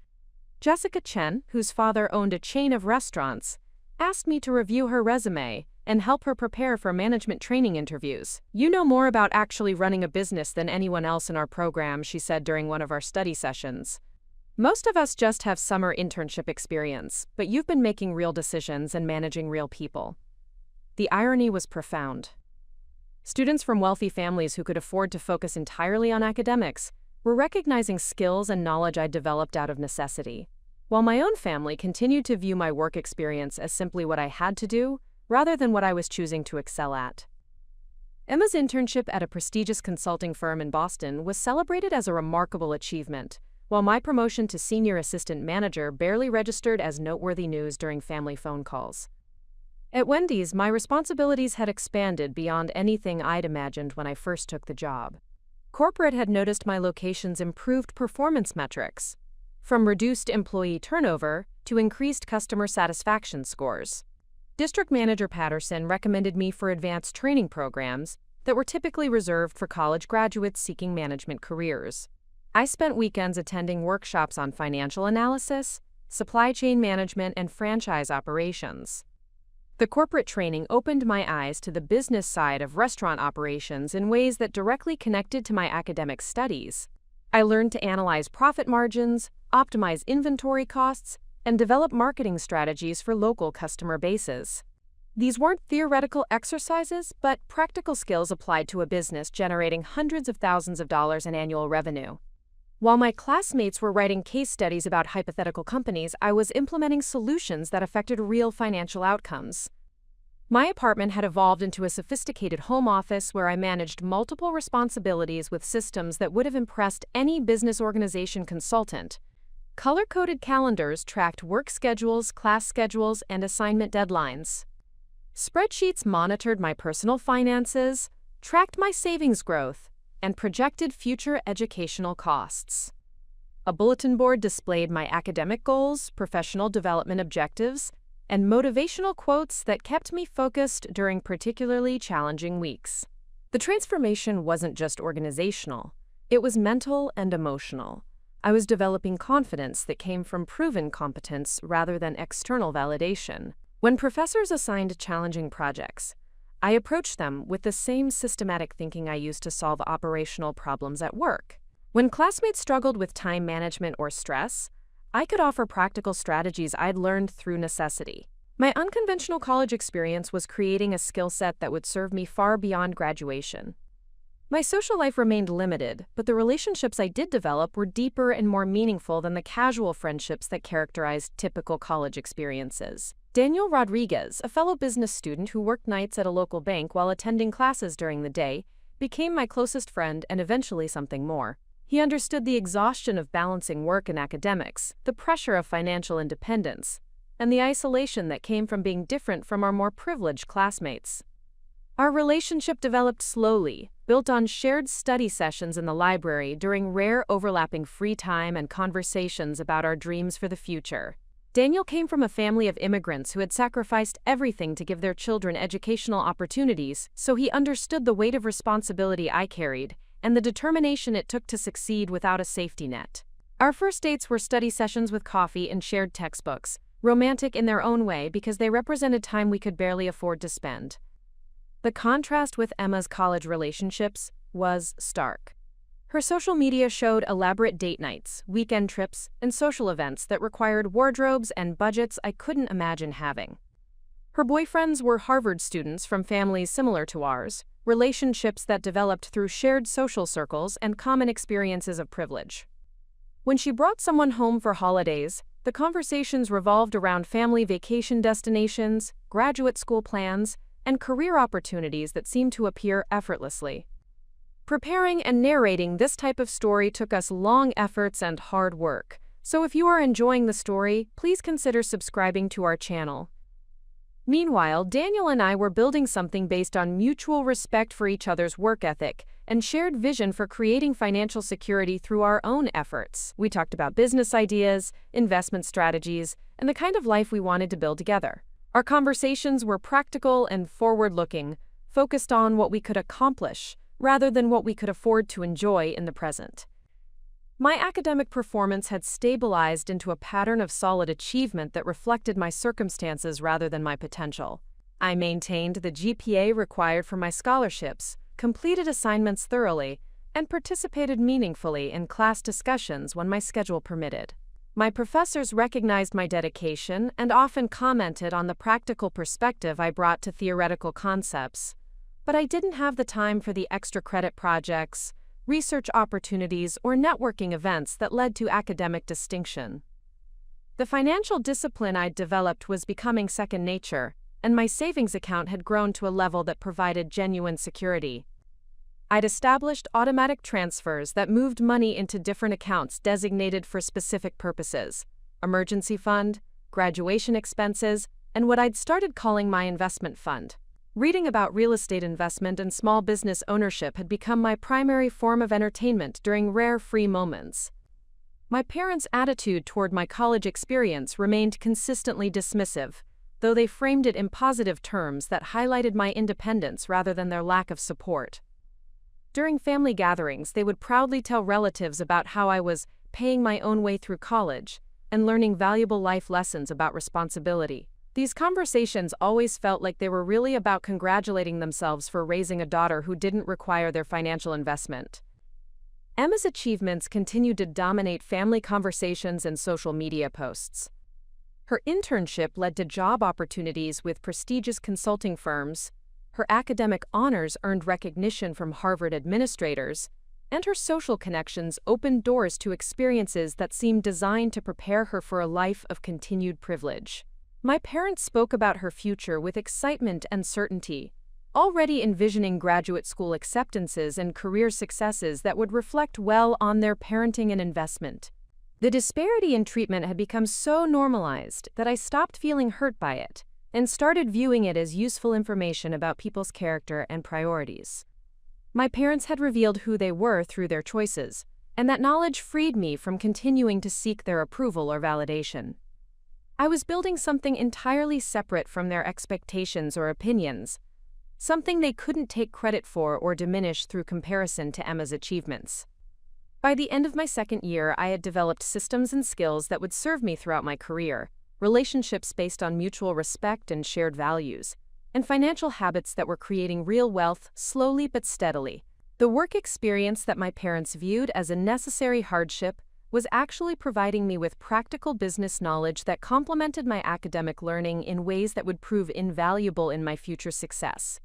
A: Jessica Chen, whose father owned a chain of restaurants, asked me to review her resume and help her prepare for management training interviews. "You know more about actually running a business than anyone else in our program," she said during one of our study sessions. "Most of us just have summer internship experience, but you've been making real decisions and managing real people." The irony was profound. Students from wealthy families who could afford to focus entirely on academics were recognizing skills and knowledge I'd developed out of necessity, while my own family continued to view my work experience as simply what I had to do, rather than what I was choosing to excel at. Emma's internship at a prestigious consulting firm in Boston was celebrated as a remarkable achievement, while my promotion to senior assistant manager barely registered as noteworthy news during family phone calls. At Wendy's, my responsibilities had expanded beyond anything I'd imagined when I first took the job. Corporate had noticed my location's improved performance metrics, from reduced employee turnover to increased customer satisfaction scores. District Manager Patterson recommended me for advanced training programs that were typically reserved for college graduates seeking management careers. I spent weekends attending workshops on financial analysis, supply chain management, and franchise operations. The corporate training opened my eyes to the business side of restaurant operations in ways that directly connected to my academic studies. I learned to analyze profit margins, optimize inventory costs, and develop marketing strategies for local customer bases. These weren't theoretical exercises, but practical skills applied to a business generating hundreds of thousands of dollars in annual revenue. While my classmates were writing case studies about hypothetical companies, I was implementing solutions that affected real financial outcomes. My apartment had evolved into a sophisticated home office where I managed multiple responsibilities with systems that would have impressed any business organization consultant. Color-coded calendars tracked work schedules, class schedules, and assignment deadlines. Spreadsheets monitored my personal finances, tracked my savings growth, and projected future educational costs. A bulletin board displayed my academic goals, professional development objectives, and motivational quotes that kept me focused during particularly challenging weeks. The transformation wasn't just organizational, it was mental and emotional. I was developing confidence that came from proven competence rather than external validation. When professors assigned challenging projects, I approached them with the same systematic thinking I used to solve operational problems at work. When classmates struggled with time management or stress, I could offer practical strategies I'd learned through necessity. My unconventional college experience was creating a skill set that would serve me far beyond graduation. My social life remained limited, but the relationships I did develop were deeper and more meaningful than the casual friendships that characterized typical college experiences. Daniel Rodriguez, a fellow business student who worked nights at a local bank while attending classes during the day, became my closest friend and eventually something more. He understood the exhaustion of balancing work and academics, the pressure of financial independence, and the isolation that came from being different from our more privileged classmates. Our relationship developed slowly, built on shared study sessions in the library during rare overlapping free time and conversations about our dreams for the future. Daniel came from a family of immigrants who had sacrificed everything to give their children educational opportunities, so he understood the weight of responsibility I carried and the determination it took to succeed without a safety net. Our first dates were study sessions with coffee and shared textbooks, romantic in their own way because they represented time we could barely afford to spend. The contrast with Emma's college relationships was stark. Her social media showed elaborate date nights, weekend trips, and social events that required wardrobes and budgets I couldn't imagine having. Her boyfriends were Harvard students from families similar to ours, relationships that developed through shared social circles and common experiences of privilege. When she brought someone home for holidays, the conversations revolved around family vacation destinations, graduate school plans, and career opportunities that seemed to appear effortlessly. Preparing and narrating this type of story took us long efforts and hard work, so if you are enjoying the story, please consider subscribing to our channel. Meanwhile, Daniel and I were building something based on mutual respect for each other's work ethic and shared vision for creating financial security through our own efforts. We talked about business ideas, investment strategies, and the kind of life we wanted to build together. Our conversations were practical and forward-looking, focused on what we could accomplish, rather than what we could afford to enjoy in the present. My academic performance had stabilized into a pattern of solid achievement that reflected my circumstances rather than my potential. I maintained the GPA required for my scholarships, completed assignments thoroughly, and participated meaningfully in class discussions when my schedule permitted. My professors recognized my dedication and often commented on the practical perspective I brought to theoretical concepts. But I didn't have the time for the extra credit projects, research opportunities, or networking events that led to academic distinction. The financial discipline I'd developed was becoming second nature, and my savings account had grown to a level that provided genuine security. I'd established automatic transfers that moved money into different accounts designated for specific purposes: emergency fund, graduation expenses, and what I'd started calling my investment fund. Reading about real estate investment and small business ownership had become my primary form of entertainment during rare free moments. My parents' attitude toward my college experience remained consistently dismissive, though they framed it in positive terms that highlighted my independence rather than their lack of support. During family gatherings, they would proudly tell relatives about how I was paying my own way through college and learning valuable life lessons about responsibility. These conversations always felt like they were really about congratulating themselves for raising a daughter who didn't require their financial investment. Emma's achievements continued to dominate family conversations and social media posts. Her internship led to job opportunities with prestigious consulting firms, her academic honors earned recognition from Harvard administrators, and her social connections opened doors to experiences that seemed designed to prepare her for a life of continued privilege. My parents spoke about her future with excitement and certainty, already envisioning graduate school acceptances and career successes that would reflect well on their parenting and investment. The disparity in treatment had become so normalized that I stopped feeling hurt by it and started viewing it as useful information about people's character and priorities. My parents had revealed who they were through their choices, and that knowledge freed me from continuing to seek their approval or validation. I was building something entirely separate from their expectations or opinions, something they couldn't take credit for or diminish through comparison to Emma's achievements. By the end of my second year, I had developed systems and skills that would serve me throughout my career, relationships based on mutual respect and shared values, and financial habits that were creating real wealth slowly but steadily. The work experience that my parents viewed as a necessary hardship was actually providing me with practical business knowledge that complemented my academic learning in ways that would prove invaluable in my future success.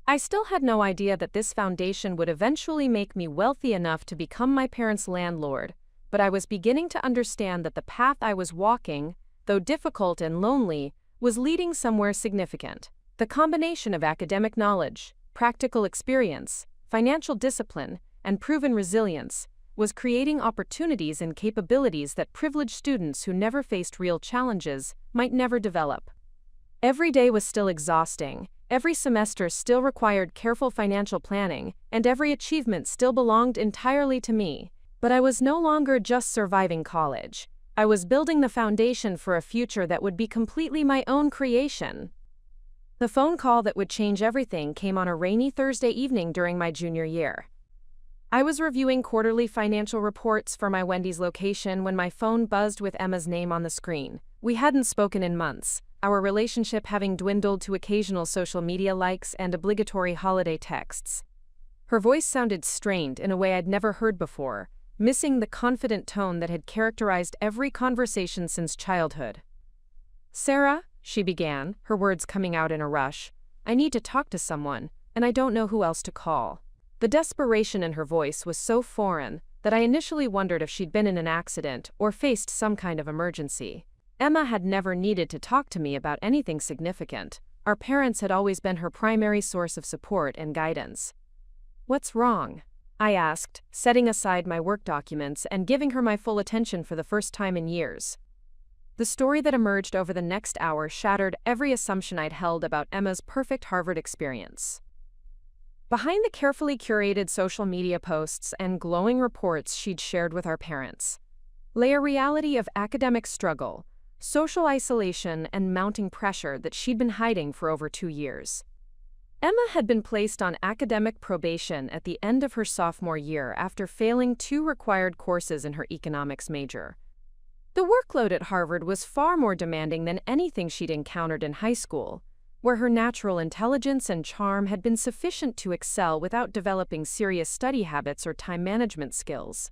A: I still had no idea that this foundation would eventually make me wealthy enough to become my parents' landlord, but I was beginning to understand that the path I was walking, though difficult and lonely, was leading somewhere significant. The combination of academic knowledge, practical experience, financial discipline, and proven resilience was creating opportunities and capabilities that privileged students who never faced real challenges might never develop. Every day was still exhausting, every semester still required careful financial planning, and every achievement still belonged entirely to me. But I was no longer just surviving college. I was building the foundation for a future that would be completely my own creation. The phone call that would change everything came on a rainy Thursday evening during my junior year. I was reviewing quarterly financial reports for my Wendy's location when my phone buzzed with Emma's name on the screen. We hadn't spoken in months, our relationship having dwindled to occasional social media likes and obligatory holiday texts. Her voice sounded strained in a way I'd never heard before, missing the confident tone that had characterized every conversation since childhood. "Sarah," she began, her words coming out in a rush, "I need to talk to someone, and I don't know who else to call." The desperation in her voice was so foreign that I initially wondered if she'd been in an accident or faced some kind of emergency. Emma had never needed to talk to me about anything significant. Our parents had always been her primary source of support and guidance. "What's wrong?" I asked, setting aside my work documents and giving her my full attention for the first time in years. The story that emerged over the next hour shattered every assumption I'd held about Emma's perfect Harvard experience. Behind the carefully curated social media posts and glowing reports she'd shared with our parents lay a reality of academic struggle, social isolation, and mounting pressure that she'd been hiding for over 2 years. Emma had been placed on academic probation at the end of her sophomore year after failing 2 required courses in her economics major. The workload at Harvard was far more demanding than anything she'd encountered in high school, where her natural intelligence and charm had been sufficient to excel without developing serious study habits or time management skills.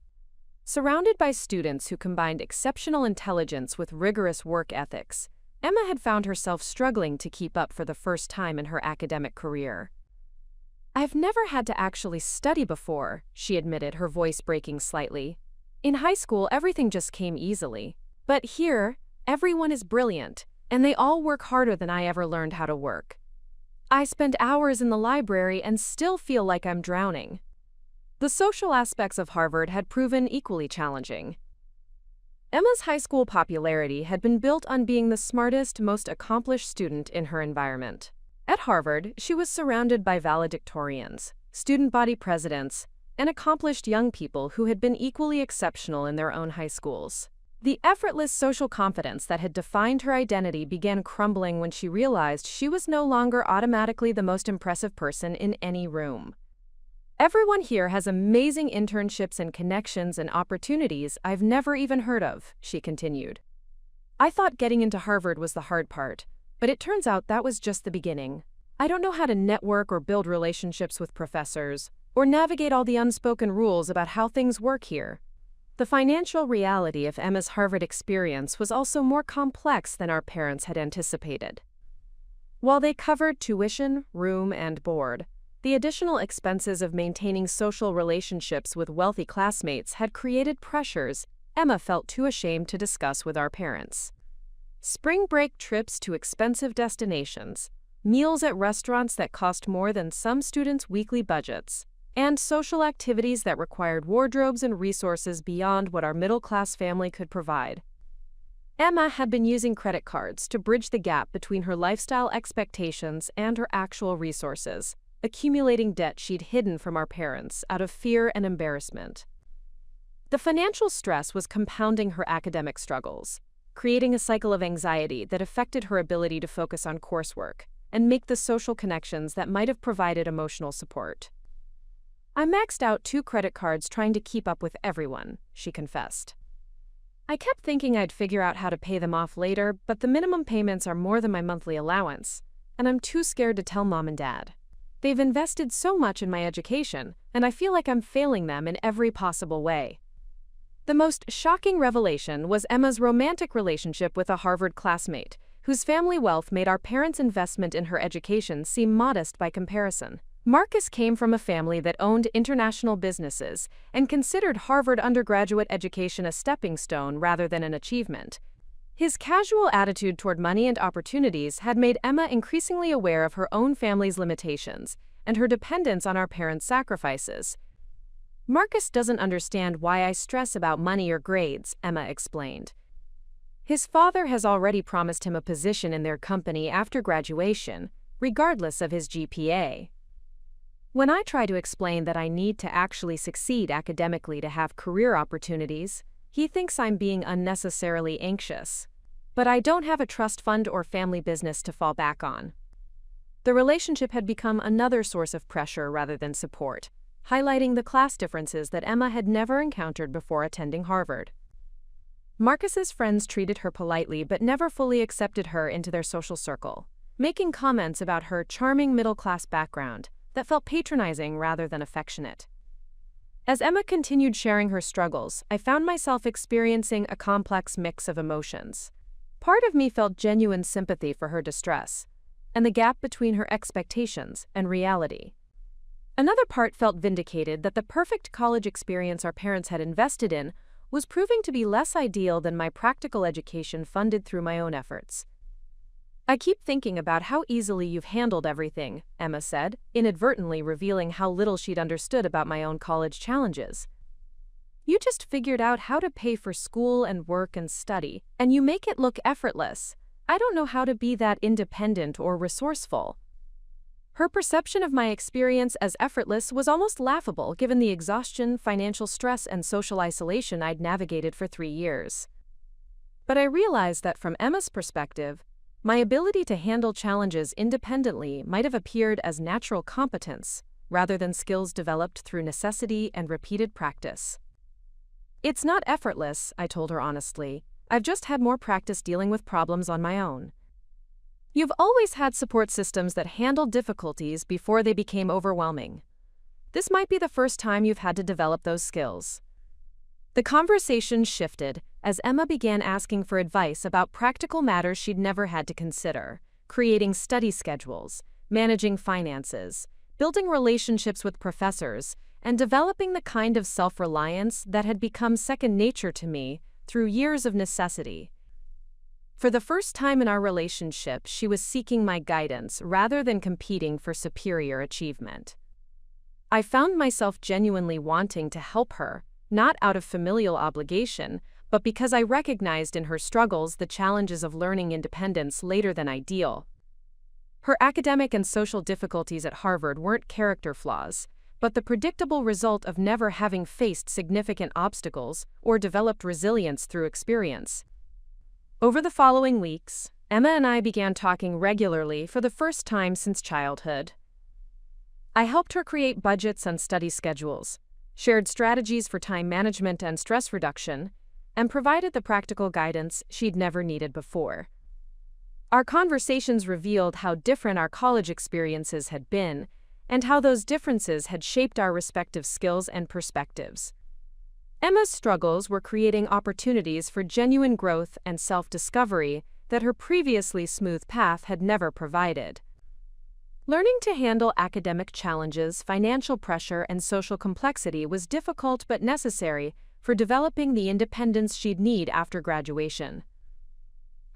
A: Surrounded by students who combined exceptional intelligence with rigorous work ethics, Emma had found herself struggling to keep up for the first time in her academic career. "I've never had to actually study before," she admitted, her voice breaking slightly. "In high school, everything just came easily. But here, everyone is brilliant, and they all work harder than I ever learned how to work. I spend hours in the library and still feel like I'm drowning." The social aspects of Harvard had proven equally challenging. Emma's high school popularity had been built on being the smartest, most accomplished student in her environment. At Harvard, she was surrounded by valedictorians, student body presidents, and accomplished young people who had been equally exceptional in their own high schools. The effortless social confidence that had defined her identity began crumbling when she realized she was no longer automatically the most impressive person in any room. "Everyone here has amazing internships and connections and opportunities I've never even heard of," she continued. "I thought getting into Harvard was the hard part, but it turns out that was just the beginning. I don't know how to network or build relationships with professors, or navigate all the unspoken rules about how things work here." The financial reality of Emma's Harvard experience was also more complex than our parents had anticipated. While they covered tuition, room, and board, the additional expenses of maintaining social relationships with wealthy classmates had created pressures Emma felt too ashamed to discuss with our parents. Spring break trips to expensive destinations, meals at restaurants that cost more than some students' weekly budgets, and social activities that required wardrobes and resources beyond what our middle-class family could provide. Emma had been using credit cards to bridge the gap between her lifestyle expectations and her actual resources, accumulating debt she'd hidden from our parents out of fear and embarrassment. The financial stress was compounding her academic struggles, creating a cycle of anxiety that affected her ability to focus on coursework and make the social connections that might have provided emotional support. "I maxed out 2 credit cards trying to keep up with everyone," she confessed. "I kept thinking I'd figure out how to pay them off later, but the minimum payments are more than my monthly allowance, and I'm too scared to tell Mom and Dad. They've invested so much in my education, and I feel like I'm failing them in every possible way." The most shocking revelation was Emma's romantic relationship with a Harvard classmate, whose family wealth made our parents' investment in her education seem modest by comparison. Marcus came from a family that owned international businesses and considered Harvard undergraduate education a stepping stone rather than an achievement. His casual attitude toward money and opportunities had made Emma increasingly aware of her own family's limitations and her dependence on our parents' sacrifices. "Marcus doesn't understand why I stress about money or grades," Emma explained. "His father has already promised him a position in their company after graduation, regardless of his GPA. When I try to explain that I need to actually succeed academically to have career opportunities, he thinks I'm being unnecessarily anxious. But I don't have a trust fund or family business to fall back on." The relationship had become another source of pressure rather than support, highlighting the class differences that Emma had never encountered before attending Harvard. Marcus's friends treated her politely but never fully accepted her into their social circle, making comments about her charming middle-class background that felt patronizing rather than affectionate. As Emma continued sharing her struggles, I found myself experiencing a complex mix of emotions. Part of me felt genuine sympathy for her distress and the gap between her expectations and reality. Another part felt vindicated that the perfect college experience our parents had invested in was proving to be less ideal than my practical education funded through my own efforts. "I keep thinking about how easily you've handled everything," Emma said, inadvertently revealing how little she'd understood about my own college challenges. "You just figured out how to pay for school and work and study, and you make it look effortless. I don't know how to be that independent or resourceful." Her perception of my experience as effortless was almost laughable given the exhaustion, financial stress, and social isolation I'd navigated for 3 years. But I realized that from Emma's perspective, my ability to handle challenges independently might have appeared as natural competence, rather than skills developed through necessity and repeated practice. "It's not effortless," I told her honestly. "I've just had more practice dealing with problems on my own." "You've always had support systems that handled difficulties before they became overwhelming. This might be the first time you've had to develop those skills." The conversation shifted as Emma began asking for advice about practical matters she'd never had to consider: creating study schedules, managing finances, building relationships with professors, and developing the kind of self-reliance that had become second nature to me through years of necessity. For the first time in our relationship, she was seeking my guidance rather than competing for superior achievement. I found myself genuinely wanting to help her, not out of familial obligation, but because I recognized in her struggles the challenges of learning independence later than ideal. Her academic and social difficulties at Harvard weren't character flaws, but the predictable result of never having faced significant obstacles or developed resilience through experience. Over the following weeks, Emma and I began talking regularly for the first time since childhood. I helped her create budgets and study schedules, shared strategies for time management and stress reduction, and provided the practical guidance she'd never needed before. Our conversations revealed how different our college experiences had been, and how those differences had shaped our respective skills and perspectives. Emma's struggles were creating opportunities for genuine growth and self-discovery that her previously smooth path had never provided. Learning to handle academic challenges, financial pressure, and social complexity was difficult but necessary for developing the independence she'd need after graduation.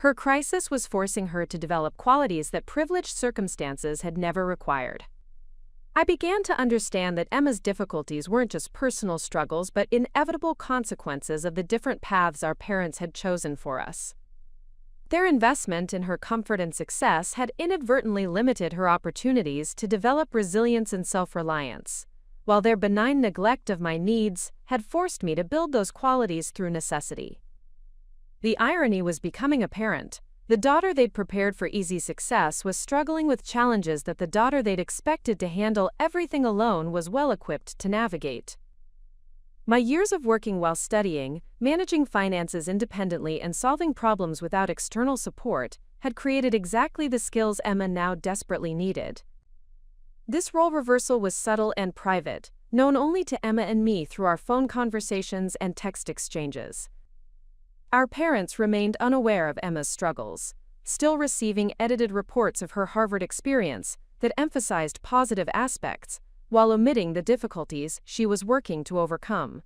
A: Her crisis was forcing her to develop qualities that privileged circumstances had never required. I began to understand that Emma's difficulties weren't just personal struggles but inevitable consequences of the different paths our parents had chosen for us. Their investment in her comfort and success had inadvertently limited her opportunities to develop resilience and self-reliance, while their benign neglect of my needs had forced me to build those qualities through necessity. The irony was becoming apparent. The daughter they'd prepared for easy success was struggling with challenges that the daughter they'd expected to handle everything alone was well-equipped to navigate. My years of working while studying, managing finances independently, and solving problems without external support had created exactly the skills Emma now desperately needed. This role reversal was subtle and private, known only to Emma and me through our phone conversations and text exchanges. Our parents remained unaware of Emma's struggles, still receiving edited reports of her Harvard experience that emphasized positive aspects, while omitting the difficulties she was working to overcome.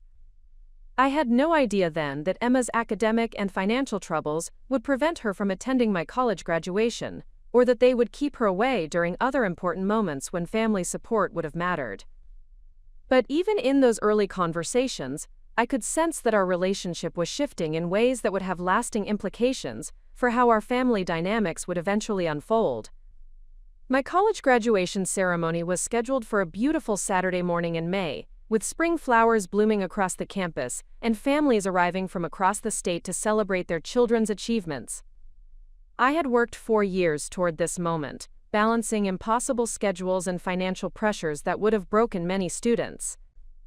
A: I had no idea then that Emma's academic and financial troubles would prevent her from attending my college graduation, or that they would keep her away during other important moments when family support would have mattered. But even in those early conversations, I could sense that our relationship was shifting in ways that would have lasting implications for how our family dynamics would eventually unfold. My college graduation ceremony was scheduled for a beautiful Saturday morning in May, with spring flowers blooming across the campus and families arriving from across the state to celebrate their children's achievements. I had worked 4 years toward this moment, balancing impossible schedules and financial pressures that would have broken many students.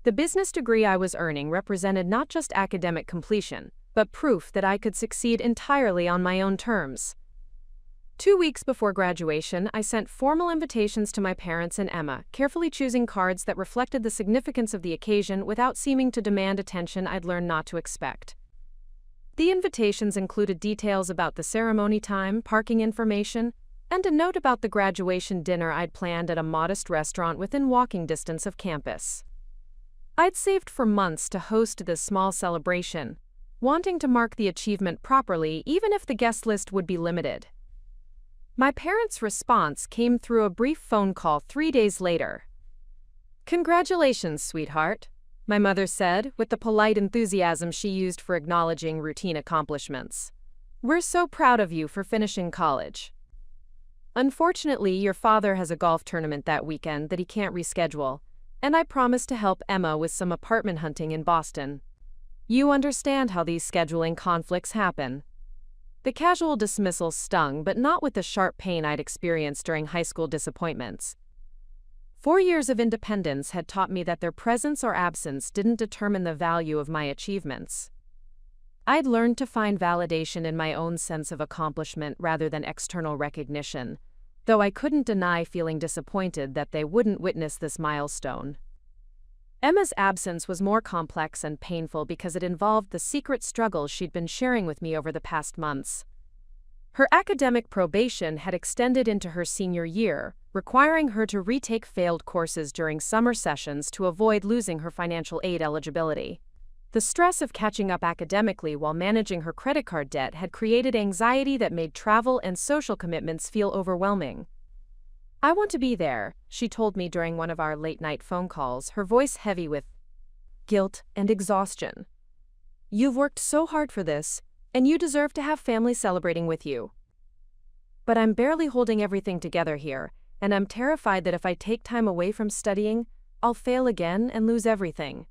A: The business degree I was earning represented not just academic completion, but proof that I could succeed entirely on my own terms. 2 weeks before graduation, I sent formal invitations to my parents and Emma, carefully choosing cards that reflected the significance of the occasion without seeming to demand attention I'd learned not to expect. The invitations included details about the ceremony time, parking information, and a note about the graduation dinner I'd planned at a modest restaurant within walking distance of campus. I'd saved for months to host this small celebration, wanting to mark the achievement properly even if the guest list would be limited. My parents' response came through a brief phone call 3 days later. "Congratulations, sweetheart," my mother said, with the polite enthusiasm she used for acknowledging routine accomplishments. "We're so proud of you for finishing college. Unfortunately, your father has a golf tournament that weekend that he can't reschedule, and I promised to help Emma with some apartment hunting in Boston. You understand how these scheduling conflicts happen." The casual dismissal stung, but not with the sharp pain I'd experienced during high school disappointments. 4 years of independence had taught me that their presence or absence didn't determine the value of my achievements. I'd learned to find validation in my own sense of accomplishment rather than external recognition, though I couldn't deny feeling disappointed that they wouldn't witness this milestone. Emma's absence was more complex and painful because it involved the secret struggles she'd been sharing with me over the past months. Her academic probation had extended into her senior year, requiring her to retake failed courses during summer sessions to avoid losing her financial aid eligibility. The stress of catching up academically while managing her credit card debt had created anxiety that made travel and social commitments feel overwhelming. "I want to be there," she told me during one of our late-night phone calls, her voice heavy with guilt and exhaustion. "You've worked so hard for this, and you deserve to have family celebrating with you." But I'm barely holding everything together here, and I'm terrified that if I take time away from studying, I'll fail again and lose everything.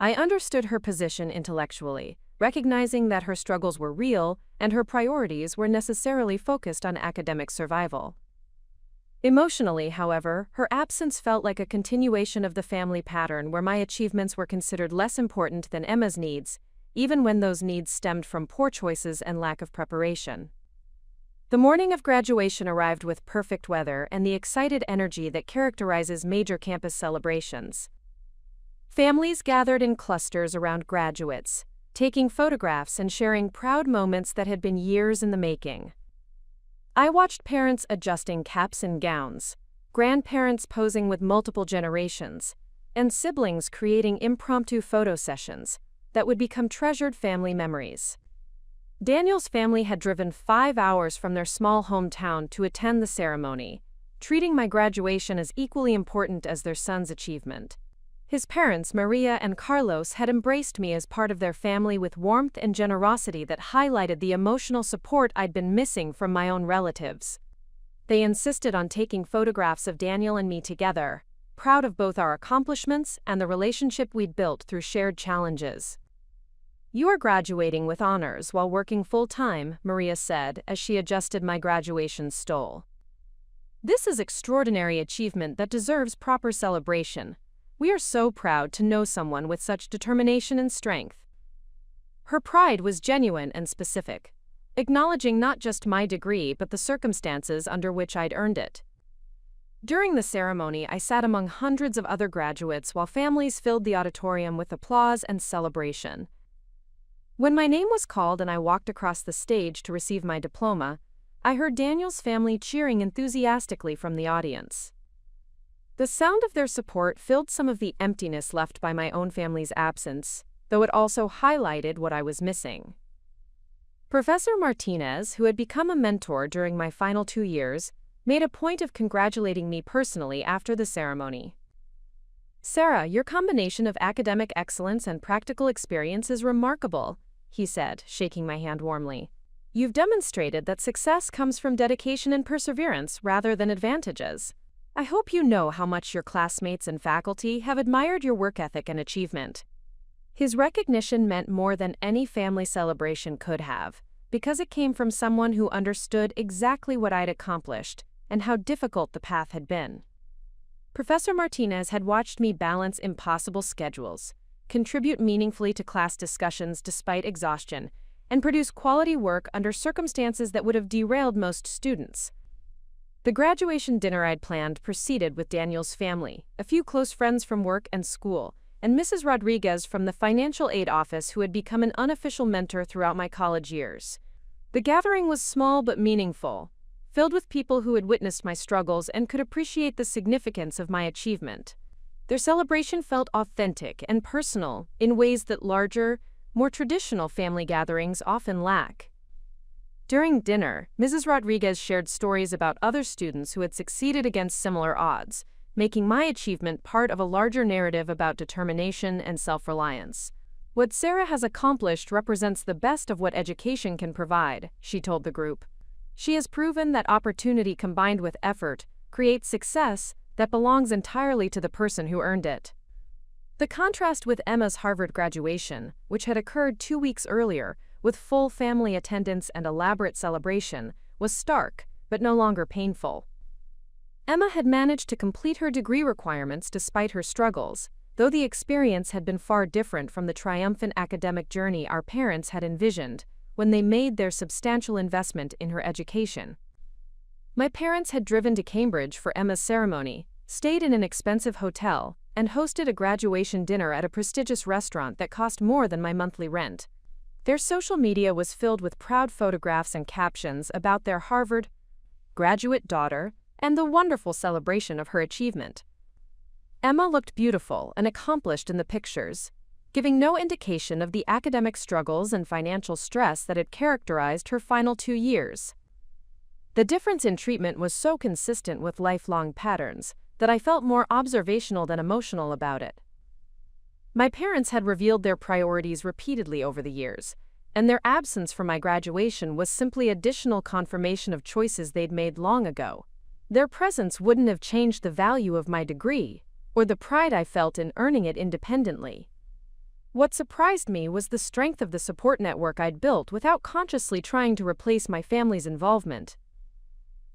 A: I understood her position intellectually, recognizing that her struggles were real and her priorities were necessarily focused on academic survival. Emotionally, however, her absence felt like a continuation of the family pattern where my achievements were considered less important than Emma's needs, even when those needs stemmed from poor choices and lack of preparation. The morning of graduation arrived with perfect weather and the excited energy that characterizes major campus celebrations. Families gathered in clusters around graduates, taking photographs and sharing proud moments that had been years in the making. I watched parents adjusting caps and gowns, grandparents posing with multiple generations, and siblings creating impromptu photo sessions that would become treasured family memories. Daniel's family had driven 5 hours from their small hometown to attend the ceremony, treating my graduation as equally important as their son's achievement. His parents, Maria and Carlos, had embraced me as part of their family with warmth and generosity that highlighted the emotional support I'd been missing from my own relatives. They insisted on taking photographs of Daniel and me together, proud of both our accomplishments and the relationship we'd built through shared challenges. "You are graduating with honors while working full-time," Maria said as she adjusted my graduation stole. "This is extraordinary achievement that deserves proper celebration. We are so proud to know someone with such determination and strength." Her pride was genuine and specific, acknowledging not just my degree but the circumstances under which I'd earned it. During the ceremony, I sat among hundreds of other graduates while families filled the auditorium with applause and celebration. When my name was called and I walked across the stage to receive my diploma, I heard Daniel's family cheering enthusiastically from the audience. The sound of their support filled some of the emptiness left by my own family's absence, though it also highlighted what I was missing. Professor Martinez, who had become a mentor during my final 2 years, made a point of congratulating me personally after the ceremony. "Sarah, your combination of academic excellence and practical experience is remarkable," he said, shaking my hand warmly. "You've demonstrated that success comes from dedication and perseverance rather than advantages. I hope you know how much your classmates and faculty have admired your work ethic and achievement." His recognition meant more than any family celebration could have, because it came from someone who understood exactly what I'd accomplished and how difficult the path had been. Professor Martinez had watched me balance impossible schedules, contribute meaningfully to class discussions despite exhaustion, and produce quality work under circumstances that would have derailed most students. The graduation dinner I'd planned proceeded with Daniel's family, a few close friends from work and school, and Mrs. Rodriguez from the financial aid office who had become an unofficial mentor throughout my college years. The gathering was small but meaningful, filled with people who had witnessed my struggles and could appreciate the significance of my achievement. Their celebration felt authentic and personal in ways that larger, more traditional family gatherings often lack. During dinner, Mrs. Rodriguez shared stories about other students who had succeeded against similar odds, making my achievement part of a larger narrative about determination and self-reliance. "What Sarah has accomplished represents the best of what education can provide," she told the group. "She has proven that opportunity combined with effort creates success that belongs entirely to the person who earned it." The contrast with Emma's Harvard graduation, which had occurred 2 weeks earlier, with full family attendance and elaborate celebration, was stark, but no longer painful. Emma had managed to complete her degree requirements despite her struggles, though the experience had been far different from the triumphant academic journey our parents had envisioned when they made their substantial investment in her education. My parents had driven to Cambridge for Emma's ceremony, stayed in an expensive hotel, and hosted a graduation dinner at a prestigious restaurant that cost more than my monthly rent. Their social media was filled with proud photographs and captions about their Harvard graduate daughter and the wonderful celebration of her achievement. Emma looked beautiful and accomplished in the pictures, giving no indication of the academic struggles and financial stress that had characterized her final 2 years. The difference in treatment was so consistent with lifelong patterns that I felt more observational than emotional about it. My parents had revealed their priorities repeatedly over the years, and their absence from my graduation was simply additional confirmation of choices they'd made long ago. Their presence wouldn't have changed the value of my degree, or the pride I felt in earning it independently. What surprised me was the strength of the support network I'd built without consciously trying to replace my family's involvement.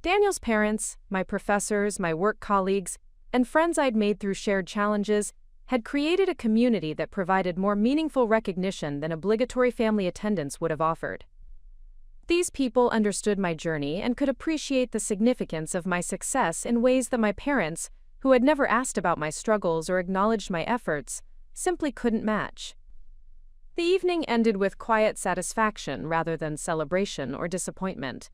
A: Daniel's parents, my professors, my work colleagues, and friends I'd made through shared challenges had created a community that provided more meaningful recognition than obligatory family attendance would have offered. These people understood my journey and could appreciate the significance of my success in ways that my parents, who had never asked about my struggles or acknowledged my efforts, simply couldn't match. The evening ended with quiet satisfaction rather than celebration or disappointment.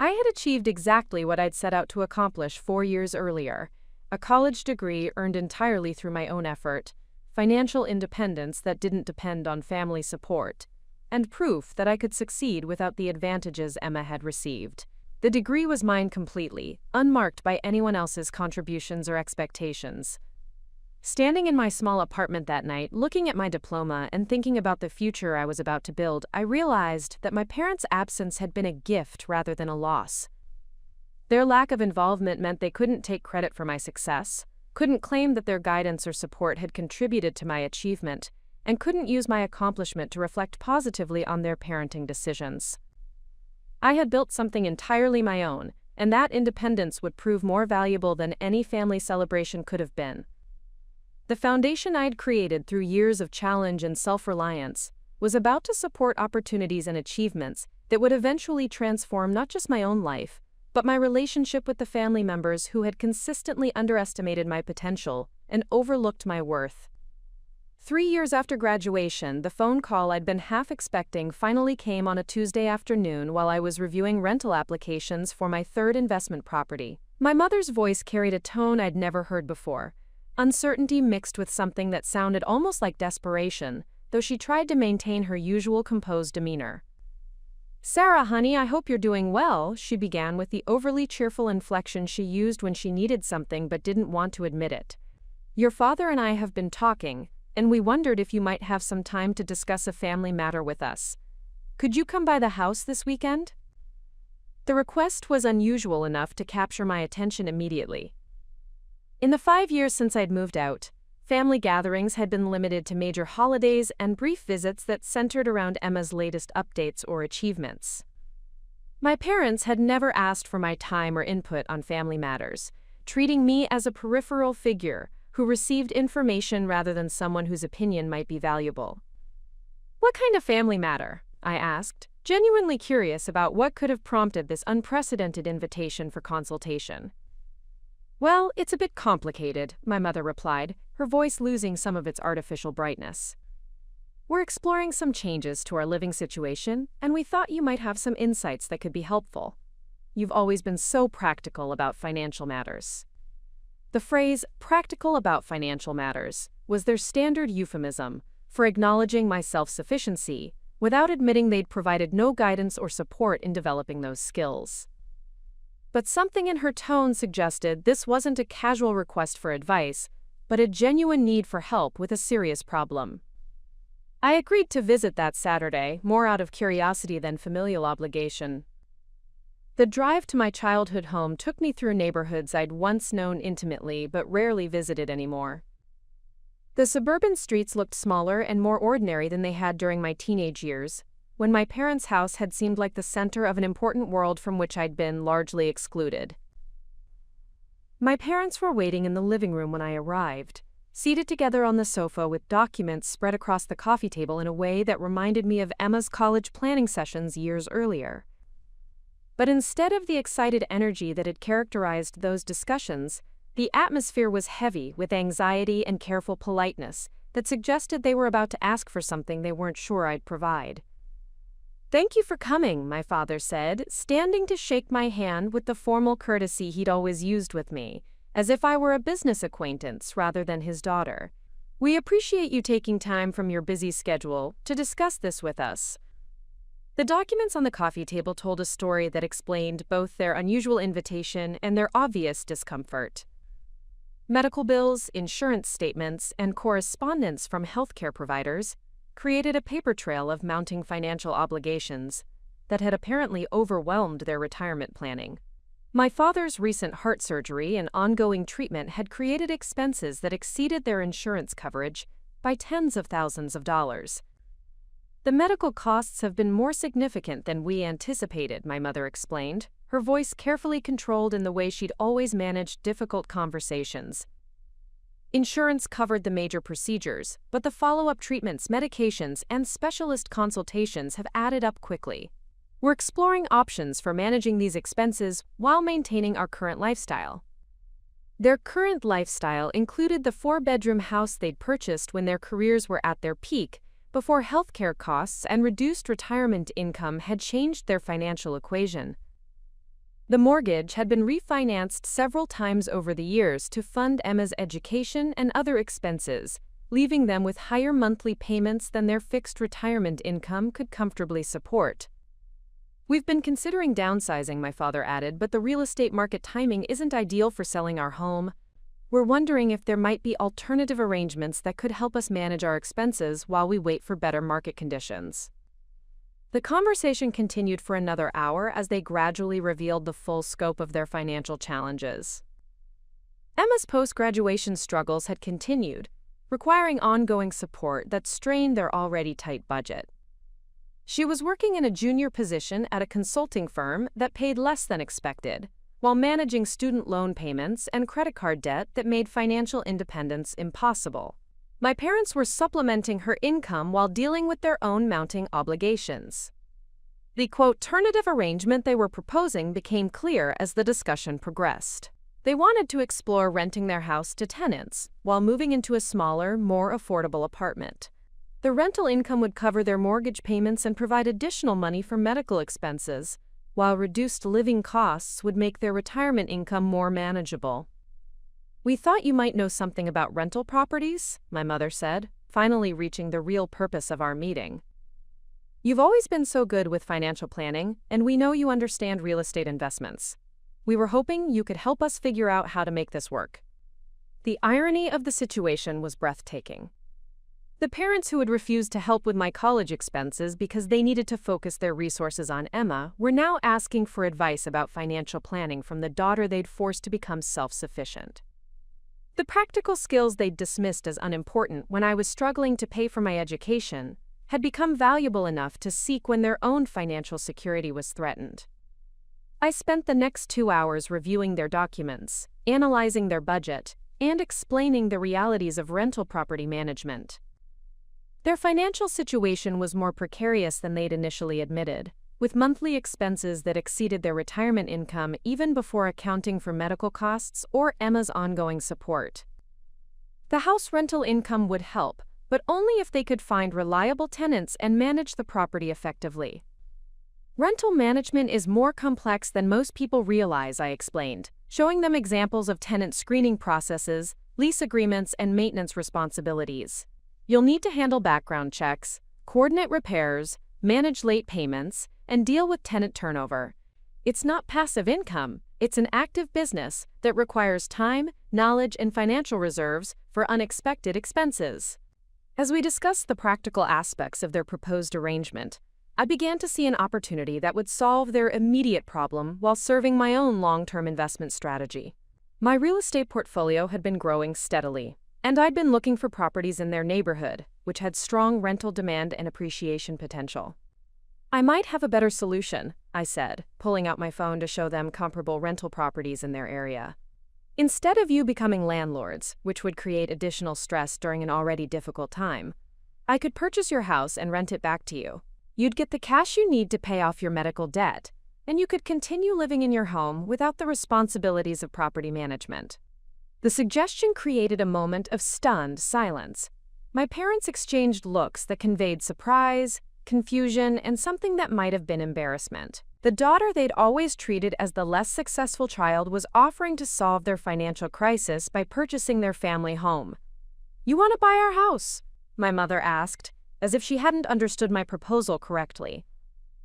A: I had achieved exactly what I'd set out to accomplish 4 years earlier: a college degree earned entirely through my own effort, financial independence that didn't depend on family support, and proof that I could succeed without the advantages Emma had received. The degree was mine completely, unmarked by anyone else's contributions or expectations. Standing in my small apartment that night, looking at my diploma and thinking about the future I was about to build, I realized that my parents' absence had been a gift rather than a loss. Their lack of involvement meant they couldn't take credit for my success, couldn't claim that their guidance or support had contributed to my achievement, and couldn't use my accomplishment to reflect positively on their parenting decisions. I had built something entirely my own, and that independence would prove more valuable than any family celebration could have been. The foundation I'd created through years of challenge and self-reliance was about to support opportunities and achievements that would eventually transform not just my own life, but my relationship with the family members who had consistently underestimated my potential and overlooked my worth. 3 years after graduation, the phone call I'd been half expecting finally came on a Tuesday afternoon while I was reviewing rental applications for my third investment property. My mother's voice carried a tone I'd never heard before, uncertainty mixed with something that sounded almost like desperation, though she tried to maintain her usual composed demeanor. "Sarah, honey, I hope you're doing well," she began with the overly cheerful inflection she used when she needed something but didn't want to admit it. "Your father and I have been talking, and we wondered if you might have some time to discuss a family matter with us. Could you come by the house this weekend?" The request was unusual enough to capture my attention immediately. In the 5 years since I'd moved out, family gatherings had been limited to major holidays and brief visits that centered around Emma's latest updates or achievements. My parents had never asked for my time or input on family matters, treating me as a peripheral figure who received information rather than someone whose opinion might be valuable. "What kind of family matter?" I asked, genuinely curious about what could have prompted this unprecedented invitation for consultation. "Well, it's a bit complicated," my mother replied, her voice losing some of its artificial brightness. "We're exploring some changes to our living situation, and we thought you might have some insights that could be helpful. You've always been so practical about financial matters." The phrase, "practical about financial matters," was their standard euphemism for acknowledging my self-sufficiency without admitting they'd provided no guidance or support in developing those skills. But something in her tone suggested this wasn't a casual request for advice, but a genuine need for help with a serious problem. I agreed to visit that Saturday, more out of curiosity than familial obligation. The drive to my childhood home took me through neighborhoods I'd once known intimately but rarely visited anymore. The suburban streets looked smaller and more ordinary than they had during my teenage years, when my parents' house had seemed like the center of an important world from which I'd been largely excluded. My parents were waiting in the living room when I arrived, seated together on the sofa with documents spread across the coffee table in a way that reminded me of Emma's college planning sessions years earlier. But instead of the excited energy that had characterized those discussions, the atmosphere was heavy with anxiety and careful politeness that suggested they were about to ask for something they weren't sure I'd provide. "Thank you for coming," my father said, standing to shake my hand with the formal courtesy he'd always used with me, as if I were a business acquaintance rather than his daughter. "We appreciate you taking time from your busy schedule to discuss this with us." The documents on the coffee table told a story that explained both their unusual invitation and their obvious discomfort. Medical bills, insurance statements, and correspondence from healthcare providers, created a paper trail of mounting financial obligations that had apparently overwhelmed their retirement planning. My father's recent heart surgery and ongoing treatment had created expenses that exceeded their insurance coverage by tens of thousands of dollars. The medical costs have been more significant than we anticipated, my mother explained, her voice carefully controlled in the way she'd always managed difficult conversations. Insurance covered the major procedures, but the follow-up treatments, medications, and specialist consultations have added up quickly. We're exploring options for managing these expenses while maintaining our current lifestyle. Their current lifestyle included the 4-bedroom house they'd purchased when their careers were at their peak, before healthcare costs and reduced retirement income had changed their financial equation. The mortgage had been refinanced several times over the years to fund Emma's education and other expenses, leaving them with higher monthly payments than their fixed retirement income could comfortably support. We've been considering downsizing, my father added, but the real estate market timing isn't ideal for selling our home. We're wondering if there might be alternative arrangements that could help us manage our expenses while we wait for better market conditions. The conversation continued for another hour as they gradually revealed the full scope of their financial challenges. Emma's post-graduation struggles had continued, requiring ongoing support that strained their already tight budget. She was working in a junior position at a consulting firm that paid less than expected, while managing student loan payments and credit card debt that made financial independence impossible. My parents were supplementing her income while dealing with their own mounting obligations. The alternative arrangement they were proposing became clear as the discussion progressed. They wanted to explore renting their house to tenants while moving into a smaller, more affordable apartment. The rental income would cover their mortgage payments and provide additional money for medical expenses, while reduced living costs would make their retirement income more manageable. "We thought you might know something about rental properties," my mother said, finally reaching the real purpose of our meeting. "You've always been so good with financial planning, and we know you understand real estate investments. We were hoping you could help us figure out how to make this work." The irony of the situation was breathtaking. The parents who had refused to help with my college expenses because they needed to focus their resources on Emma were now asking for advice about financial planning from the daughter they'd forced to become self-sufficient. The practical skills they'd dismissed as unimportant when I was struggling to pay for my education had become valuable enough to seek when their own financial security was threatened. I spent the next 2 hours reviewing their documents, analyzing their budget, and explaining the realities of rental property management. Their financial situation was more precarious than they'd initially admitted, with monthly expenses that exceeded their retirement income even before accounting for medical costs or Emma's ongoing support. The house rental income would help, but only if they could find reliable tenants and manage the property effectively. Rental management is more complex than most people realize, I explained, showing them examples of tenant screening processes, lease agreements, and maintenance responsibilities. You'll need to handle background checks, coordinate repairs, manage late payments, and deal with tenant turnover. It's not passive income, it's an active business that requires time, knowledge, and financial reserves for unexpected expenses. As we discussed the practical aspects of their proposed arrangement, I began to see an opportunity that would solve their immediate problem while serving my own long-term investment strategy. My real estate portfolio had been growing steadily, and I'd been looking for properties in their neighborhood, which had strong rental demand and appreciation potential. "I might have a better solution," I said, pulling out my phone to show them comparable rental properties in their area. "Instead of you becoming landlords, which would create additional stress during an already difficult time, I could purchase your house and rent it back to you. You'd get the cash you need to pay off your medical debt, and you could continue living in your home without the responsibilities of property management." The suggestion created a moment of stunned silence. My parents exchanged looks that conveyed surprise, confusion, and something that might have been embarrassment. The daughter they'd always treated as the less successful child was offering to solve their financial crisis by purchasing their family home. "You want to buy our house?" my mother asked, as if she hadn't understood my proposal correctly.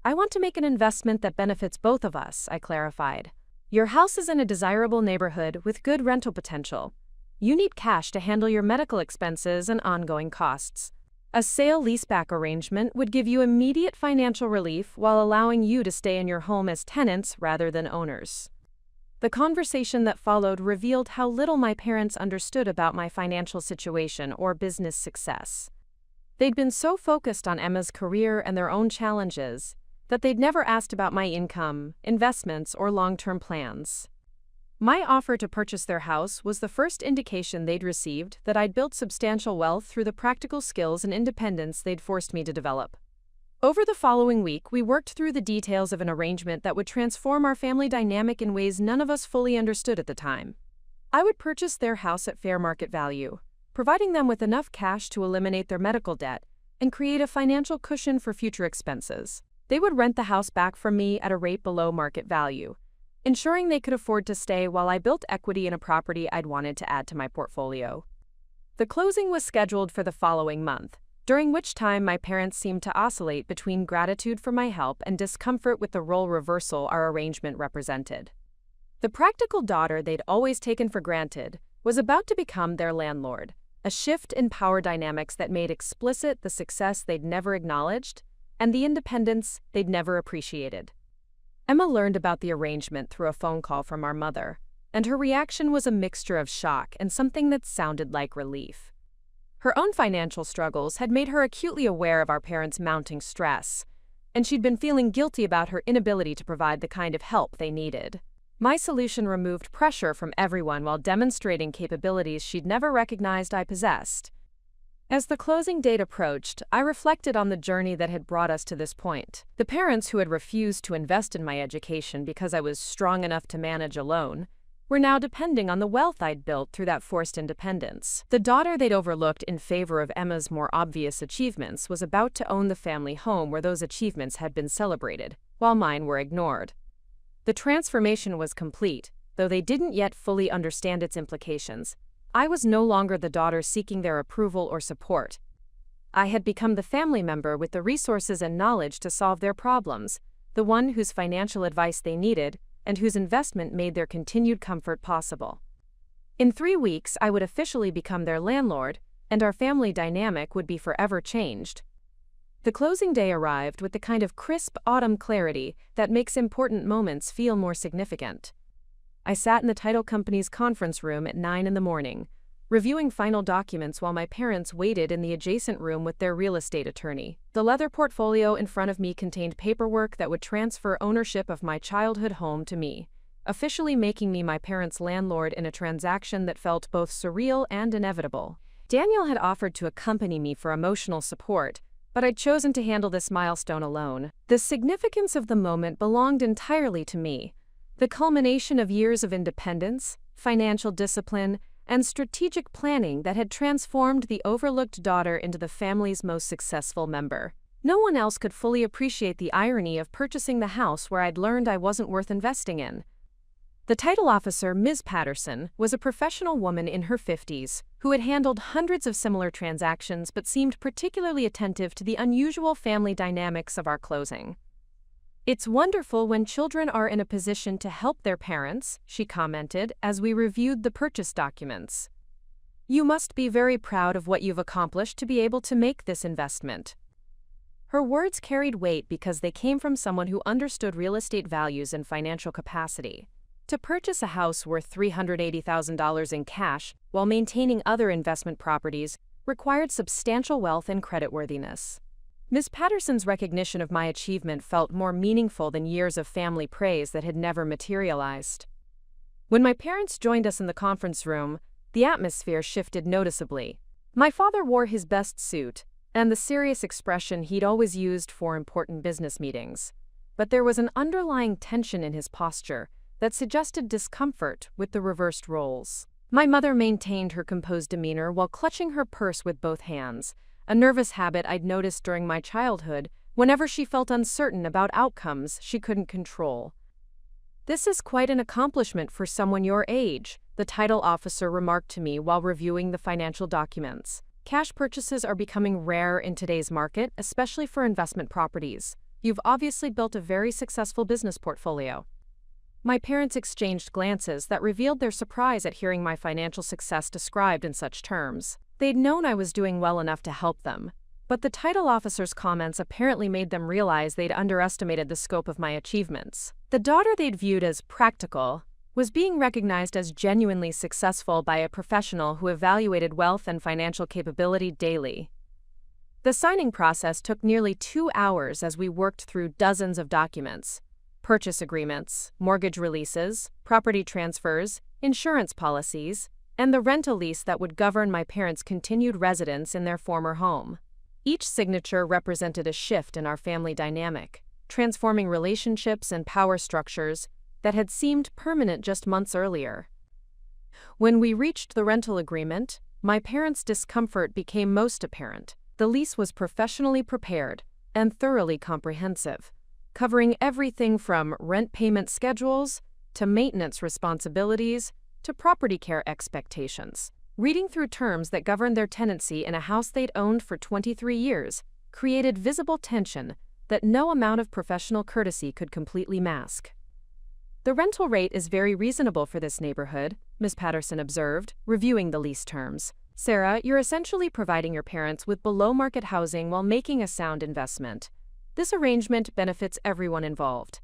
A: "I want to make an investment that benefits both of us," I clarified. "Your house is in a desirable neighborhood with good rental potential. You need cash to handle your medical expenses and ongoing costs." A sale-leaseback arrangement would give you immediate financial relief while allowing you to stay in your home as tenants rather than owners. The conversation that followed revealed how little my parents understood about my financial situation or business success. They'd been so focused on Emma's career and their own challenges that they'd never asked about my income, investments, or long-term plans. My offer to purchase their house was the first indication they'd received that I'd built substantial wealth through the practical skills and independence they'd forced me to develop. Over the following week, we worked through the details of an arrangement that would transform our family dynamic in ways none of us fully understood at the time. I would purchase their house at fair market value, providing them with enough cash to eliminate their medical debt and create a financial cushion for future expenses. They would rent the house back from me at a rate below market value, ensuring they could afford to stay while I built equity in a property I'd wanted to add to my portfolio. The closing was scheduled for the following month, during which time my parents seemed to oscillate between gratitude for my help and discomfort with the role reversal our arrangement represented. The practical daughter they'd always taken for granted was about to become their landlord, a shift in power dynamics that made explicit the success they'd never acknowledged and the independence they'd never appreciated. Emma learned about the arrangement through a phone call from our mother, and her reaction was a mixture of shock and something that sounded like relief. Her own financial struggles had made her acutely aware of our parents' mounting stress, and she'd been feeling guilty about her inability to provide the kind of help they needed. My solution removed pressure from everyone while demonstrating capabilities she'd never recognized I possessed. As the closing date approached, I reflected on the journey that had brought us to this point. The parents who had refused to invest in my education because I was strong enough to manage alone were now depending on the wealth I'd built through that forced independence. The daughter they'd overlooked in favor of Emma's more obvious achievements was about to own the family home where those achievements had been celebrated, while mine were ignored. The transformation was complete, though they didn't yet fully understand its implications. I was no longer the daughter seeking their approval or support. I had become the family member with the resources and knowledge to solve their problems, the one whose financial advice they needed, and whose investment made their continued comfort possible. In 3 weeks, I would officially become their landlord, and our family dynamic would be forever changed. The closing day arrived with the kind of crisp autumn clarity that makes important moments feel more significant. I sat in the title company's conference room at 9 in the morning, reviewing final documents while my parents waited in the adjacent room with their real estate attorney. The leather portfolio in front of me contained paperwork that would transfer ownership of my childhood home to me, officially making me my parents' landlord in a transaction that felt both surreal and inevitable. Daniel had offered to accompany me for emotional support, but I'd chosen to handle this milestone alone. The significance of the moment belonged entirely to me, the culmination of years of independence, financial discipline, and strategic planning that had transformed the overlooked daughter into the family's most successful member. No one else could fully appreciate the irony of purchasing the house where I'd learned I wasn't worth investing in. The title officer, Ms. Patterson, was a professional woman in her 50s who had handled hundreds of similar transactions but seemed particularly attentive to the unusual family dynamics of our closing. "It's wonderful when children are in a position to help their parents," she commented as we reviewed the purchase documents. "You must be very proud of what you've accomplished to be able to make this investment." Her words carried weight because they came from someone who understood real estate values and financial capacity. To purchase a house worth $380,000 in cash while maintaining other investment properties required substantial wealth and creditworthiness. Ms. Patterson's recognition of my achievement felt more meaningful than years of family praise that had never materialized. When my parents joined us in the conference room, the atmosphere shifted noticeably. My father wore his best suit and the serious expression he'd always used for important business meetings, but there was an underlying tension in his posture that suggested discomfort with the reversed roles. My mother maintained her composed demeanor while clutching her purse with both hands, a nervous habit I'd noticed during my childhood whenever she felt uncertain about outcomes she couldn't control. "This is quite an accomplishment for someone your age," the title officer remarked to me while reviewing the financial documents. "Cash purchases are becoming rare in today's market, especially for investment properties. You've obviously built a very successful business portfolio." My parents exchanged glances that revealed their surprise at hearing my financial success described in such terms. They'd known I was doing well enough to help them, But the title officer's comments apparently made them realize they'd underestimated the scope of my achievements. The daughter they'd viewed as practical was being recognized as genuinely successful by a professional who evaluated wealth and financial capability daily. The signing process took nearly 2 hours as we worked through dozens of documents: purchase agreements, mortgage releases, property transfers, insurance policies, and the rental lease that would govern my parents' continued residence in their former home. Each signature represented a shift in our family dynamic, transforming relationships and power structures that had seemed permanent just months earlier. When we reached the rental agreement, my parents' discomfort became most apparent. The lease was professionally prepared and thoroughly comprehensive, covering everything from rent payment schedules to maintenance responsibilities to property care expectations. Reading through terms that governed their tenancy in a house they'd owned for 23 years created visible tension that no amount of professional courtesy could completely mask. "The rental rate is very reasonable for this neighborhood," Ms. Patterson observed, reviewing the lease terms. "Sarah, you're essentially providing your parents with below-market housing while making a sound investment. This arrangement benefits everyone involved."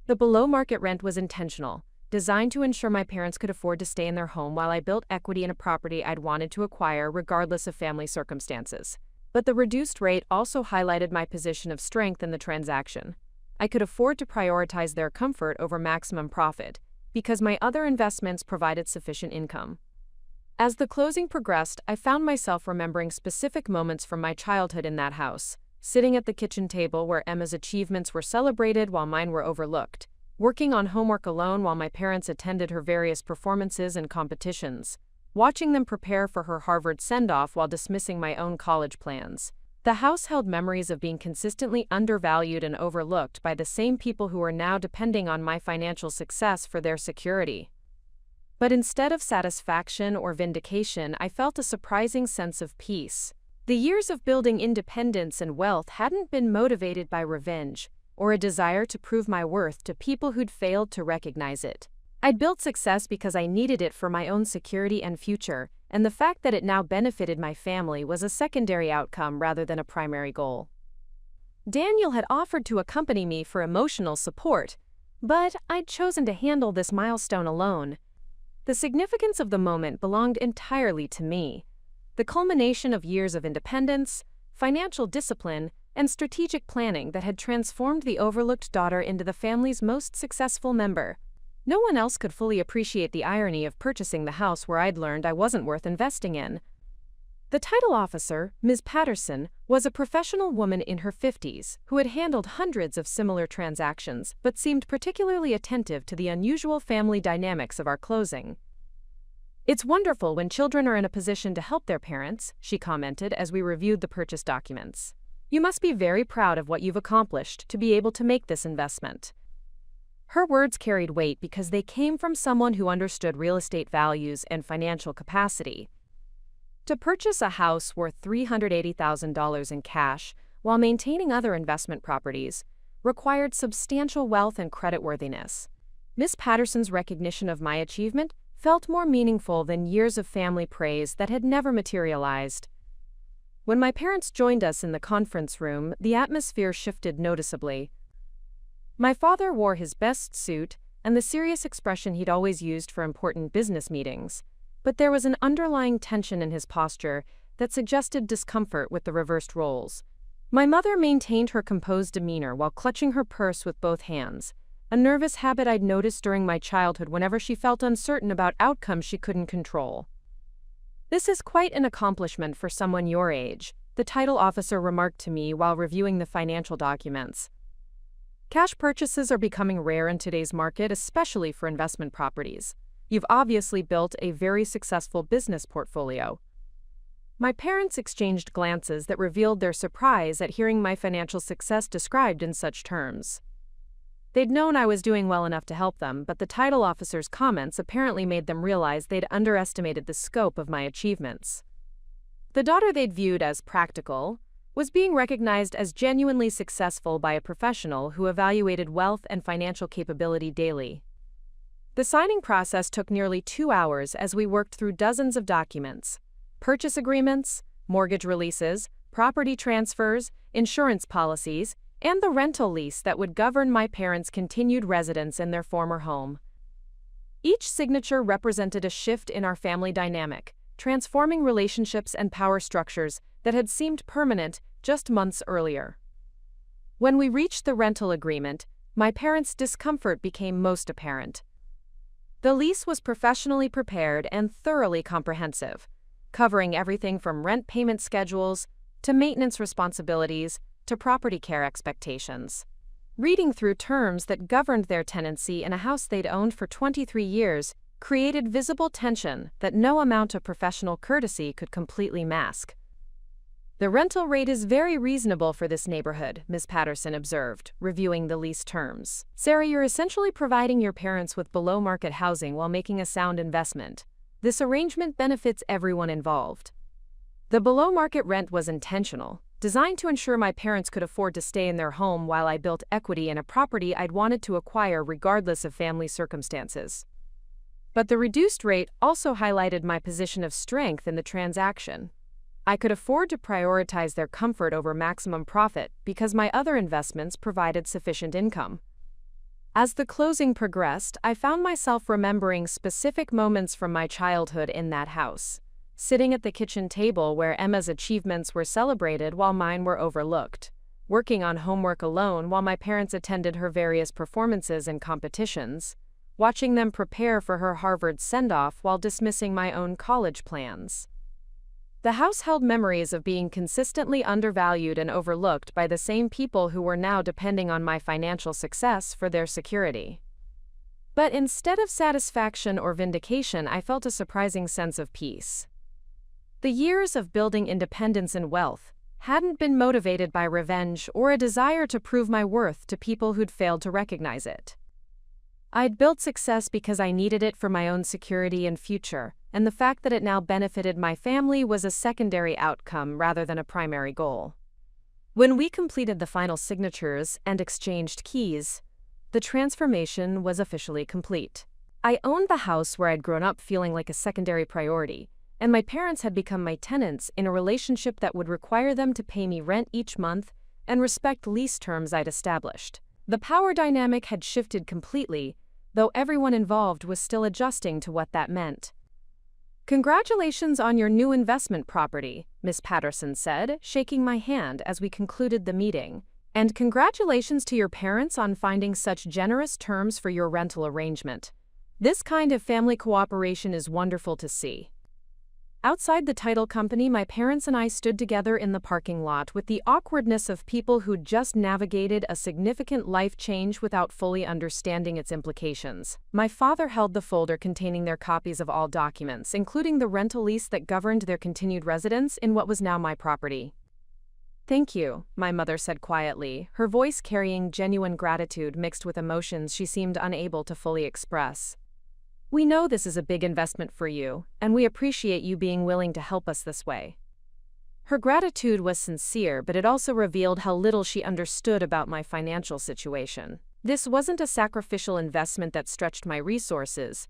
A: The below-market rent was intentional, designed to ensure my parents could afford to stay in their home while I built equity in a property I'd wanted to acquire regardless of family circumstances. But the reduced rate also highlighted my position of strength in the transaction. I could afford to prioritize their comfort over maximum profit because my other investments provided sufficient income. As the closing progressed, I found myself remembering specific moments from my childhood in that house, sitting at the kitchen table where Emma's achievements were celebrated while mine were overlooked, working on homework alone while my parents attended her various performances and competitions, watching them prepare for her Harvard send-off while dismissing my own college plans. The house held memories of being consistently undervalued and overlooked by the same people who were now depending on my financial success for their security. But instead of satisfaction or vindication, I felt a surprising sense of peace. The years of building independence and wealth hadn't been motivated by revenge or a desire to prove my worth to people who'd failed to recognize it. I'd built success because I needed it for my own security and future, and the fact that it now benefited my family was a secondary outcome rather than a primary goal. Daniel had offered to accompany me for emotional support, but I'd chosen to handle this milestone alone. The significance of the moment belonged entirely to me. The culmination of years of independence, financial discipline, and strategic planning that had transformed the overlooked daughter into the family's most successful member. No one else could fully appreciate the irony of purchasing the house where I'd learned I wasn't worth investing in. The title officer, Ms. Patterson, was a professional woman in her 50s who had handled hundreds of similar transactions but seemed particularly attentive to the unusual family dynamics of our closing. "It's wonderful when children are in a position to help their parents," she commented as we reviewed the purchase documents. "You must be very proud of what you've accomplished to be able to make this investment." Her words carried weight because they came from someone who understood real estate values and financial capacity. To purchase a house worth $380,000 in cash while maintaining other investment properties required substantial wealth and creditworthiness. Miss Patterson's recognition of my achievement felt more meaningful than years of family praise that had never materialized. When my parents joined us in the conference room, the atmosphere shifted noticeably. My father wore his best suit and the serious expression he'd always used for important business meetings, but there was an underlying tension in his posture that suggested discomfort with the reversed roles. My mother maintained her composed demeanor while clutching her purse with both hands, a nervous habit I'd noticed during my childhood whenever she felt uncertain about outcomes she couldn't control. "This is quite an accomplishment for someone your age," the title officer remarked to me while reviewing the financial documents. "Cash purchases are becoming rare in today's market, especially for investment properties. You've obviously built a very successful business portfolio." My parents exchanged glances that revealed their surprise at hearing my financial success described in such terms. They'd known I was doing well enough to help them, but the title officer's comments apparently made them realize they'd underestimated the scope of my achievements. The daughter they'd viewed as practical was being recognized as genuinely successful by a professional who evaluated wealth and financial capability daily. The signing process took nearly 2 hours as we worked through dozens of documents: purchase agreements, mortgage releases, property transfers, insurance policies, and the rental lease that would govern my parents' continued residence in their former home. Each signature represented a shift in our family dynamic, transforming relationships and power structures that had seemed permanent just months earlier. When we reached the rental agreement, my parents' discomfort became most apparent. The lease was professionally prepared and thoroughly comprehensive, covering everything from rent payment schedules to maintenance responsibilities to property care expectations. Reading through terms that governed their tenancy in a house they'd owned for 23 years created visible tension that no amount of professional courtesy could completely mask. "The rental rate is very reasonable for this neighborhood," Ms. Patterson observed, reviewing the lease terms. "Sarah, you're essentially providing your parents with below-market housing while making a sound investment. This arrangement benefits everyone involved." The below-market rent was intentional, designed to ensure my parents could afford to stay in their home while I built equity in a property I'd wanted to acquire regardless of family circumstances. But the reduced rate also highlighted my position of strength in the transaction. I could afford to prioritize their comfort over maximum profit because my other investments provided sufficient income. As the closing progressed, I found myself remembering specific moments from my childhood in that house, sitting at the kitchen table where Emma's achievements were celebrated while mine were overlooked, working on homework alone while my parents attended her various performances and competitions, watching them prepare for her Harvard send-off while dismissing my own college plans. The house held memories of being consistently undervalued and overlooked by the same people who were now depending on my financial success for their security. But instead of satisfaction or vindication, I felt a surprising sense of peace. The years of building independence and wealth hadn't been motivated by revenge or a desire to prove my worth to people who'd failed to recognize it. I'd built success because I needed it for my own security and future, and the fact that it now benefited my family was a secondary outcome rather than a primary goal. When we completed the final signatures and exchanged keys, the transformation was officially complete. I owned the house where I'd grown up feeling like a secondary priority, and my parents had become my tenants in a relationship that would require them to pay me rent each month and respect lease terms I'd established. The power dynamic had shifted completely, though everyone involved was still adjusting to what that meant. "Congratulations on your new investment property," Ms. Patterson said, shaking my hand as we concluded the meeting. "And congratulations to your parents on finding such generous terms for your rental arrangement. This kind of family cooperation is wonderful to see." Outside the title company, my parents and I stood together in the parking lot with the awkwardness of people who'd just navigated a significant life change without fully understanding its implications. My father held the folder containing their copies of all documents, including the rental lease that governed their continued residence in what was now my property. "Thank you," my mother said quietly, her voice carrying genuine gratitude mixed with emotions she seemed unable to fully express. "We know this is a big investment for you, and we appreciate you being willing to help us this way." Her gratitude was sincere, but it also revealed how little she understood about my financial situation. This wasn't a sacrificial investment that stretched my resources,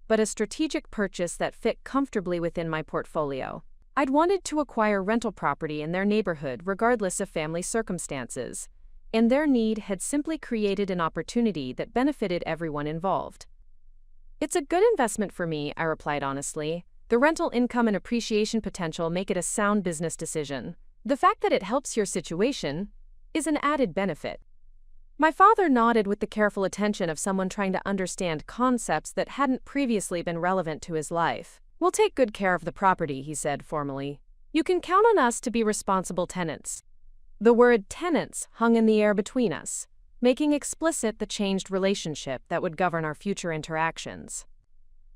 A: but a strategic purchase that fit comfortably within my portfolio. I'd wanted to acquire rental property in their neighborhood regardless of family circumstances, and their need had simply created an opportunity that benefited everyone involved. "It's a good investment for me," I replied honestly. "The rental income and appreciation potential make it a sound business decision. The fact that it helps your situation is an added benefit." My father nodded with the careful attention of someone trying to understand concepts that hadn't previously been relevant to his life. "We'll take good care of the property," he said formally. "You can count on us to be responsible tenants." The word tenants hung in the air between us, making explicit the changed relationship that would govern our future interactions.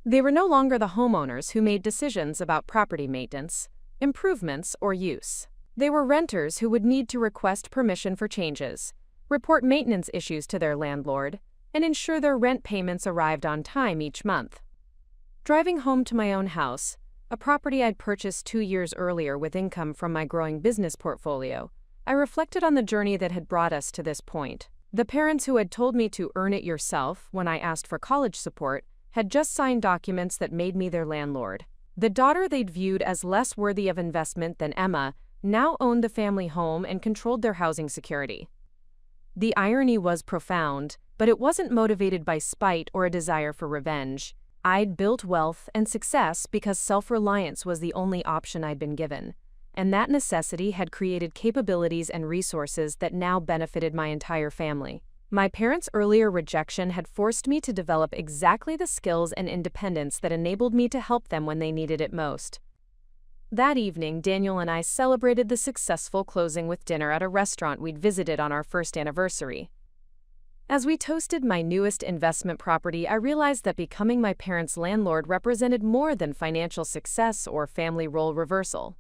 A: They were no longer the homeowners who made decisions about property maintenance, improvements, or use. They were renters who would need to request permission for changes, report maintenance issues to their landlord, and ensure their rent payments arrived on time each month. Driving home to my own house, a property I'd purchased 2 years earlier with income from my growing business portfolio, I reflected on the journey that had brought us to this point. The parents who had told me to earn it yourself when I asked for college support had just signed documents that made me their landlord. The daughter they'd viewed as less worthy of investment than Emma now owned the family home and controlled their housing security. The irony was profound, but it wasn't motivated by spite or a desire for revenge. I'd built wealth and success because self-reliance was the only option I'd been given, and that necessity had created capabilities and resources that now benefited my entire family. My parents' earlier rejection had forced me to develop exactly the skills and independence that enabled me to help them when they needed it most. That evening, Daniel and I celebrated the successful closing with dinner at a restaurant we'd visited on our first anniversary. As we toasted my newest investment property, I realized that becoming my parents' landlord represented more than financial success or family role reversal.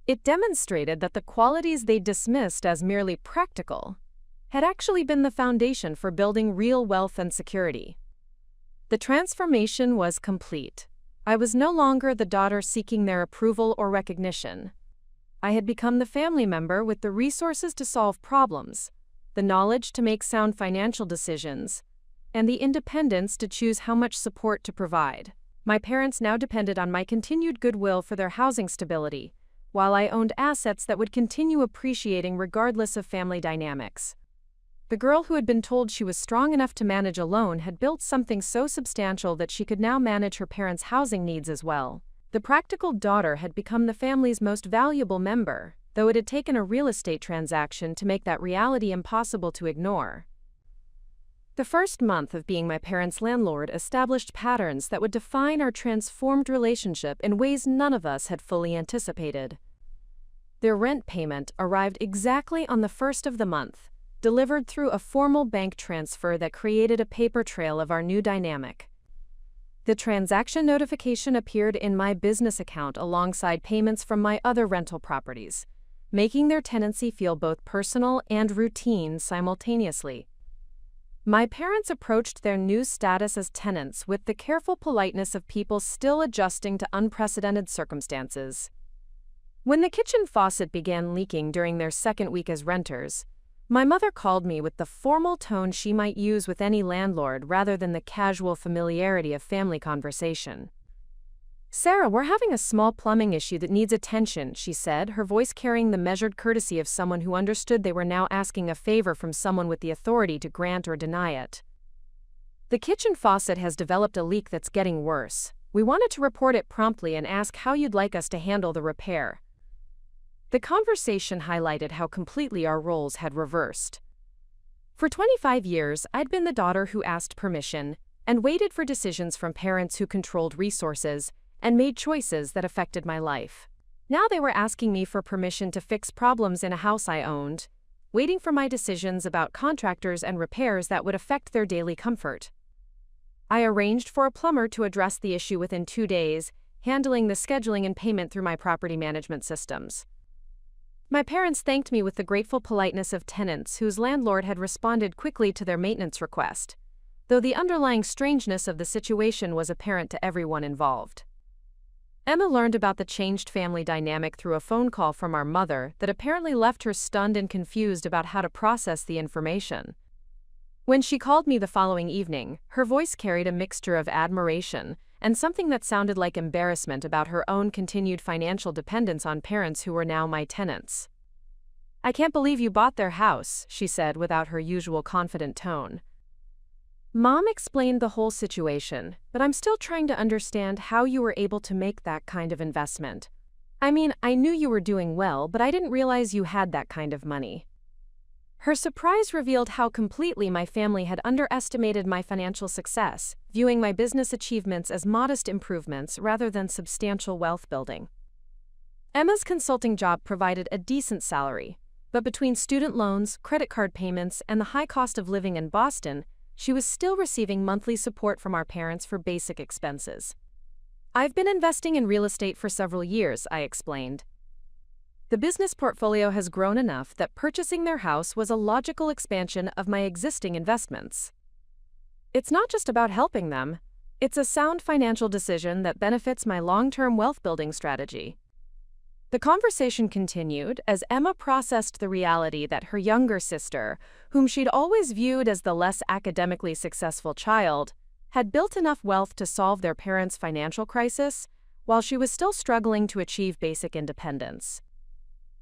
A: It demonstrated that the qualities they dismissed as merely practical had actually been the foundation for building real wealth and security. The transformation was complete. I was no longer the daughter seeking their approval or recognition. I had become the family member with the resources to solve problems, the knowledge to make sound financial decisions, and the independence to choose how much support to provide. My parents now depended on my continued goodwill for their housing stability, while I owned assets that would continue appreciating regardless of family dynamics. The girl who had been told she was strong enough to manage alone had built something so substantial that she could now manage her parents' housing needs as well. The practical daughter had become the family's most valuable member, though it had taken a real estate transaction to make that reality impossible to ignore. The first month of being my parents' landlord established patterns that would define our transformed relationship in ways none of us had fully anticipated. Their rent payment arrived exactly on the first of the month, delivered through a formal bank transfer that created a paper trail of our new dynamic. The transaction notification appeared in my business account alongside payments from my other rental properties, making their tenancy feel both personal and routine simultaneously. My parents approached their new status as tenants with the careful politeness of people still adjusting to unprecedented circumstances. When the kitchen faucet began leaking during their second week as renters, my mother called me with the formal tone she might use with any landlord rather than the casual familiarity of family conversation. "Sarah, we're having a small plumbing issue that needs attention," she said, her voice carrying the measured courtesy of someone who understood they were now asking a favor from someone with the authority to grant or deny it. "The kitchen faucet has developed a leak that's getting worse. We wanted to report it promptly and ask how you'd like us to handle the repair." The conversation highlighted how completely our roles had reversed. For 25 years, I'd been the daughter who asked permission and waited for decisions from parents who controlled resources and made choices that affected my life. Now they were asking me for permission to fix problems in a house I owned, waiting for my decisions about contractors and repairs that would affect their daily comfort. I arranged for a plumber to address the issue within 2 days, handling the scheduling and payment through my property management systems. My parents thanked me with the grateful politeness of tenants whose landlord had responded quickly to their maintenance request, though the underlying strangeness of the situation was apparent to everyone involved. Emma learned about the changed family dynamic through a phone call from our mother that apparently left her stunned and confused about how to process the information. When she called me the following evening, her voice carried a mixture of admiration and something that sounded like embarrassment about her own continued financial dependence on parents who were now my tenants. "I can't believe you bought their house," she said without her usual confident tone. "Mom explained the whole situation, but I'm still trying to understand how you were able to make that kind of investment. I mean, I knew you were doing well, but I didn't realize you had that kind of money." Her surprise revealed how completely my family had underestimated my financial success, viewing my business achievements as modest improvements rather than substantial wealth building. Emma's consulting job provided a decent salary, but between student loans, credit card payments, and the high cost of living in Boston, she was still receiving monthly support from our parents for basic expenses. "I've been investing in real estate for several years," I explained. "The business portfolio has grown enough that purchasing their house was a logical expansion of my existing investments. It's not just about helping them, it's a sound financial decision that benefits my long-term wealth-building strategy." The conversation continued as Emma processed the reality that her younger sister, whom she'd always viewed as the less academically successful child, had built enough wealth to solve their parents' financial crisis, while she was still struggling to achieve basic independence.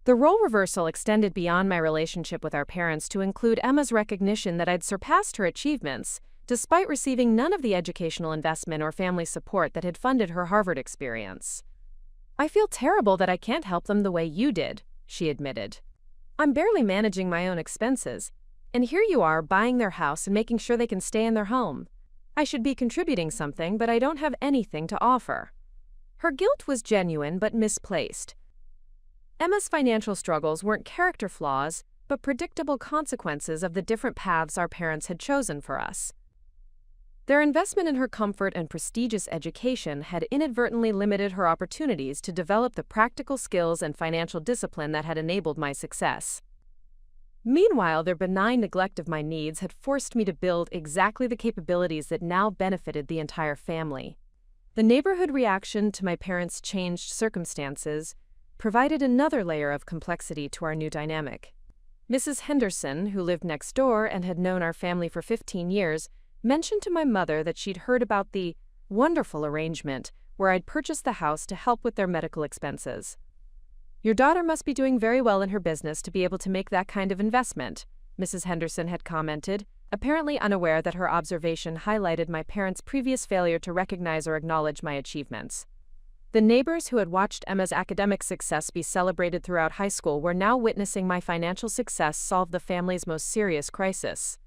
A: The role reversal extended beyond my relationship with our parents to include Emma's recognition that I'd surpassed her achievements, despite receiving none of the educational investment or family support that had funded her Harvard experience. "I feel terrible that I can't help them the way you did," she admitted. "I'm barely managing my own expenses, and here you are buying their house and making sure they can stay in their home. I should be contributing something, but I don't have anything to offer." Her guilt was genuine but misplaced. Emma's financial struggles weren't character flaws, but predictable consequences of the different paths our parents had chosen for us. Their investment in her comfort and prestigious education had inadvertently limited her opportunities to develop the practical skills and financial discipline that had enabled my success. Meanwhile, their benign neglect of my needs had forced me to build exactly the capabilities that now benefited the entire family. The neighborhood reaction to my parents' changed circumstances provided another layer of complexity to our new dynamic. Mrs. Henderson, who lived next door and had known our family for 15 years, mentioned to my mother that she'd heard about the wonderful arrangement where I'd purchased the house to help with their medical expenses. "Your daughter must be doing very well in her business to be able to make that kind of investment," Mrs. Henderson had commented, apparently unaware that her observation highlighted my parents' previous failure to recognize or acknowledge my achievements. The neighbors who had watched Emma's academic success be celebrated throughout high school were now witnessing my financial success solve the family's most serious crisis.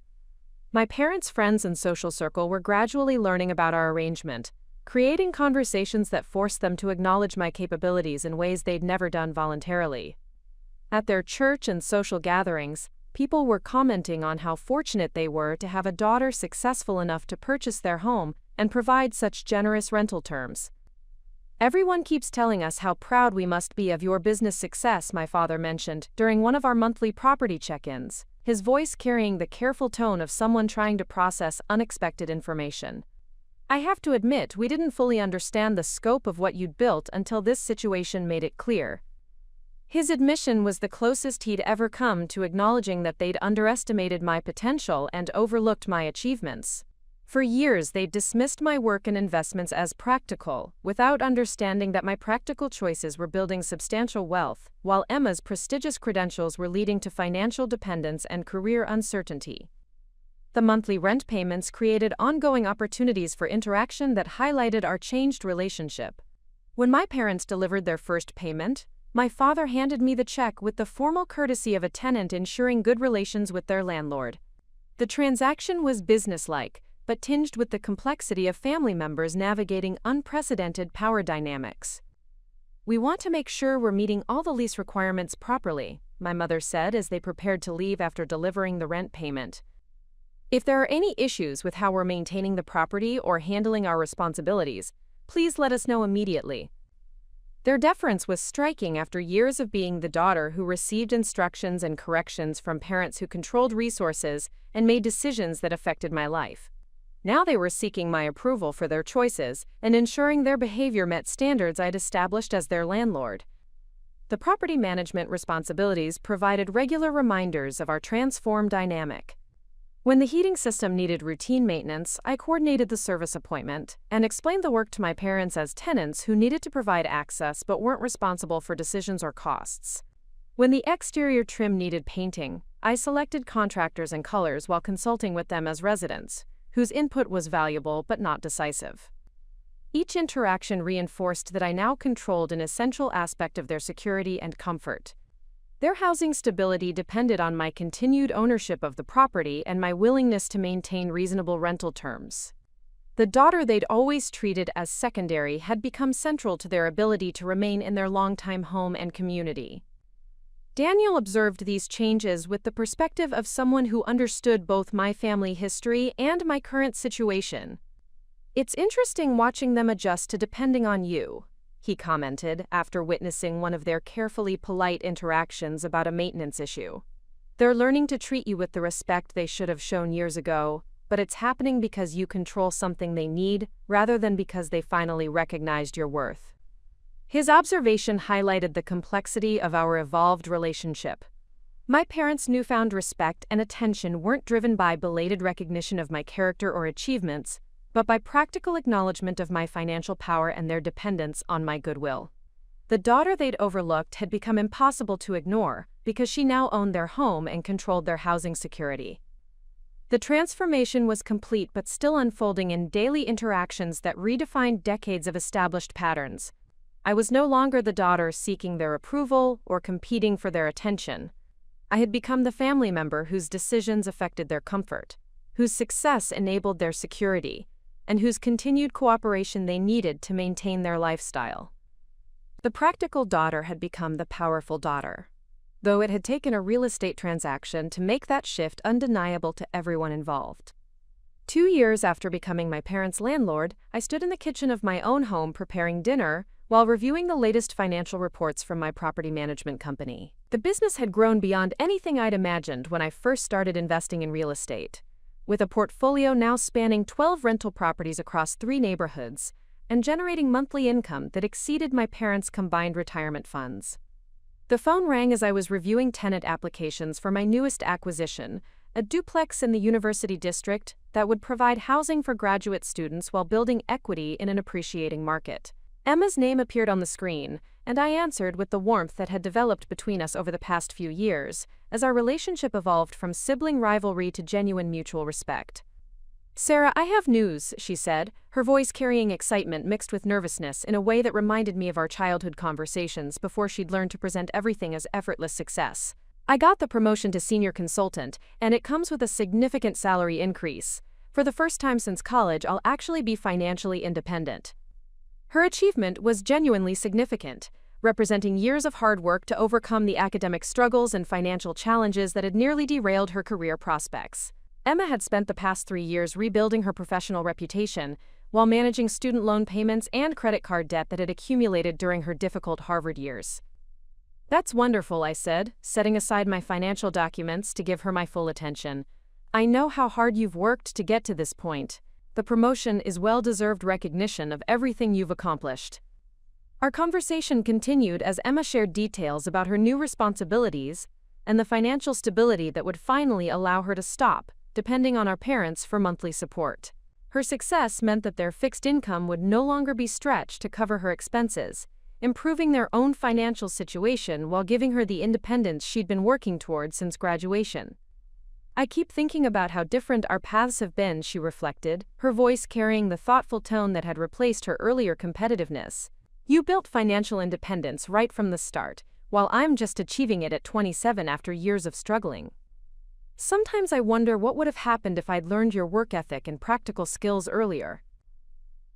A: My parents' friends and social circle were gradually learning about our arrangement, creating conversations that forced them to acknowledge my capabilities in ways they'd never done voluntarily. At their church and social gatherings, people were commenting on how fortunate they were to have a daughter successful enough to purchase their home and provide such generous rental terms. "Everyone keeps telling us how proud we must be of your business success," my father mentioned during one of our monthly property check-ins, his voice carrying the careful tone of someone trying to process unexpected information. "I have to admit, we didn't fully understand the scope of what you'd built until this situation made it clear." His admission was the closest he'd ever come to acknowledging that they'd underestimated my potential and overlooked my achievements. For years, they'd dismissed my work and investments as practical, without understanding that my practical choices were building substantial wealth, while Emma's prestigious credentials were leading to financial dependence and career uncertainty. The monthly rent payments created ongoing opportunities for interaction that highlighted our changed relationship. When my parents delivered their first payment, my father handed me the check with the formal courtesy of a tenant ensuring good relations with their landlord. The transaction was businesslike, but tinged with the complexity of family members navigating unprecedented power dynamics. "We want to make sure we're meeting all the lease requirements properly," my mother said as they prepared to leave after delivering the rent payment. "If there are any issues with how we're maintaining the property or handling our responsibilities, please let us know immediately." Their deference was striking after years of being the daughter who received instructions and corrections from parents who controlled resources and made decisions that affected my life. Now they were seeking my approval for their choices and ensuring their behavior met standards I'd established as their landlord. The property management responsibilities provided regular reminders of our transformed dynamic. When the heating system needed routine maintenance, I coordinated the service appointment and explained the work to my parents as tenants who needed to provide access but weren't responsible for decisions or costs. When the exterior trim needed painting, I selected contractors and colors while consulting with them as residents, whose input was valuable but not decisive. Each interaction reinforced that I now controlled an essential aspect of their security and comfort. Their housing stability depended on my continued ownership of the property and my willingness to maintain reasonable rental terms. The daughter they'd always treated as secondary had become central to their ability to remain in their longtime home and community. Daniel observed these changes with the perspective of someone who understood both my family history and my current situation. "It's interesting watching them adjust to depending on you," he commented after witnessing one of their carefully polite interactions about a maintenance issue. "They're learning to treat you with the respect they should have shown years ago, but it's happening because you control something they need rather than because they finally recognized your worth." His observation highlighted the complexity of our evolved relationship. My parents' newfound respect and attention weren't driven by belated recognition of my character or achievements, but by practical acknowledgement of my financial power and their dependence on my goodwill. The daughter they'd overlooked had become impossible to ignore because she now owned their home and controlled their housing security. The transformation was complete but still unfolding in daily interactions that redefined decades of established patterns. I was no longer the daughter seeking their approval or competing for their attention. I had become the family member whose decisions affected their comfort, whose success enabled their security, and whose continued cooperation they needed to maintain their lifestyle. The practical daughter had become the powerful daughter, though it had taken a real estate transaction to make that shift undeniable to everyone involved. 2 years after becoming my parents' landlord, I stood in the kitchen of my own home preparing dinner while reviewing the latest financial reports from my property management company. The business had grown beyond anything I'd imagined when I first started investing in real estate, with a portfolio now spanning 12 rental properties across 3 neighborhoods and generating monthly income that exceeded my parents' combined retirement funds. The phone rang as I was reviewing tenant applications for my newest acquisition, a duplex in the University District that would provide housing for graduate students while building equity in an appreciating market. Emma's name appeared on the screen, and I answered with the warmth that had developed between us over the past few years, as our relationship evolved from sibling rivalry to genuine mutual respect. "Sarah, I have news," she said, her voice carrying excitement mixed with nervousness in a way that reminded me of our childhood conversations before she'd learned to present everything as effortless success. "I got the promotion to senior consultant, and it comes with a significant salary increase. For the first time since college, I'll actually be financially independent." Her achievement was genuinely significant, representing years of hard work to overcome the academic struggles and financial challenges that had nearly derailed her career prospects. Emma had spent the past 3 years rebuilding her professional reputation while managing student loan payments and credit card debt that had accumulated during her difficult Harvard years. "That's wonderful," I said, setting aside my financial documents to give her my full attention. "I know how hard you've worked to get to this point. The promotion is well-deserved recognition of everything you've accomplished." Our conversation continued as Emma shared details about her new responsibilities and the financial stability that would finally allow her to stop depending on our parents for monthly support. Her success meant that their fixed income would no longer be stretched to cover her expenses, improving their own financial situation while giving her the independence she'd been working toward since graduation. "I keep thinking about how different our paths have been," she reflected, her voice carrying the thoughtful tone that had replaced her earlier competitiveness. "You built financial independence right from the start, while I'm just achieving it at 27 after years of struggling. Sometimes I wonder what would have happened if I'd learned your work ethic and practical skills earlier."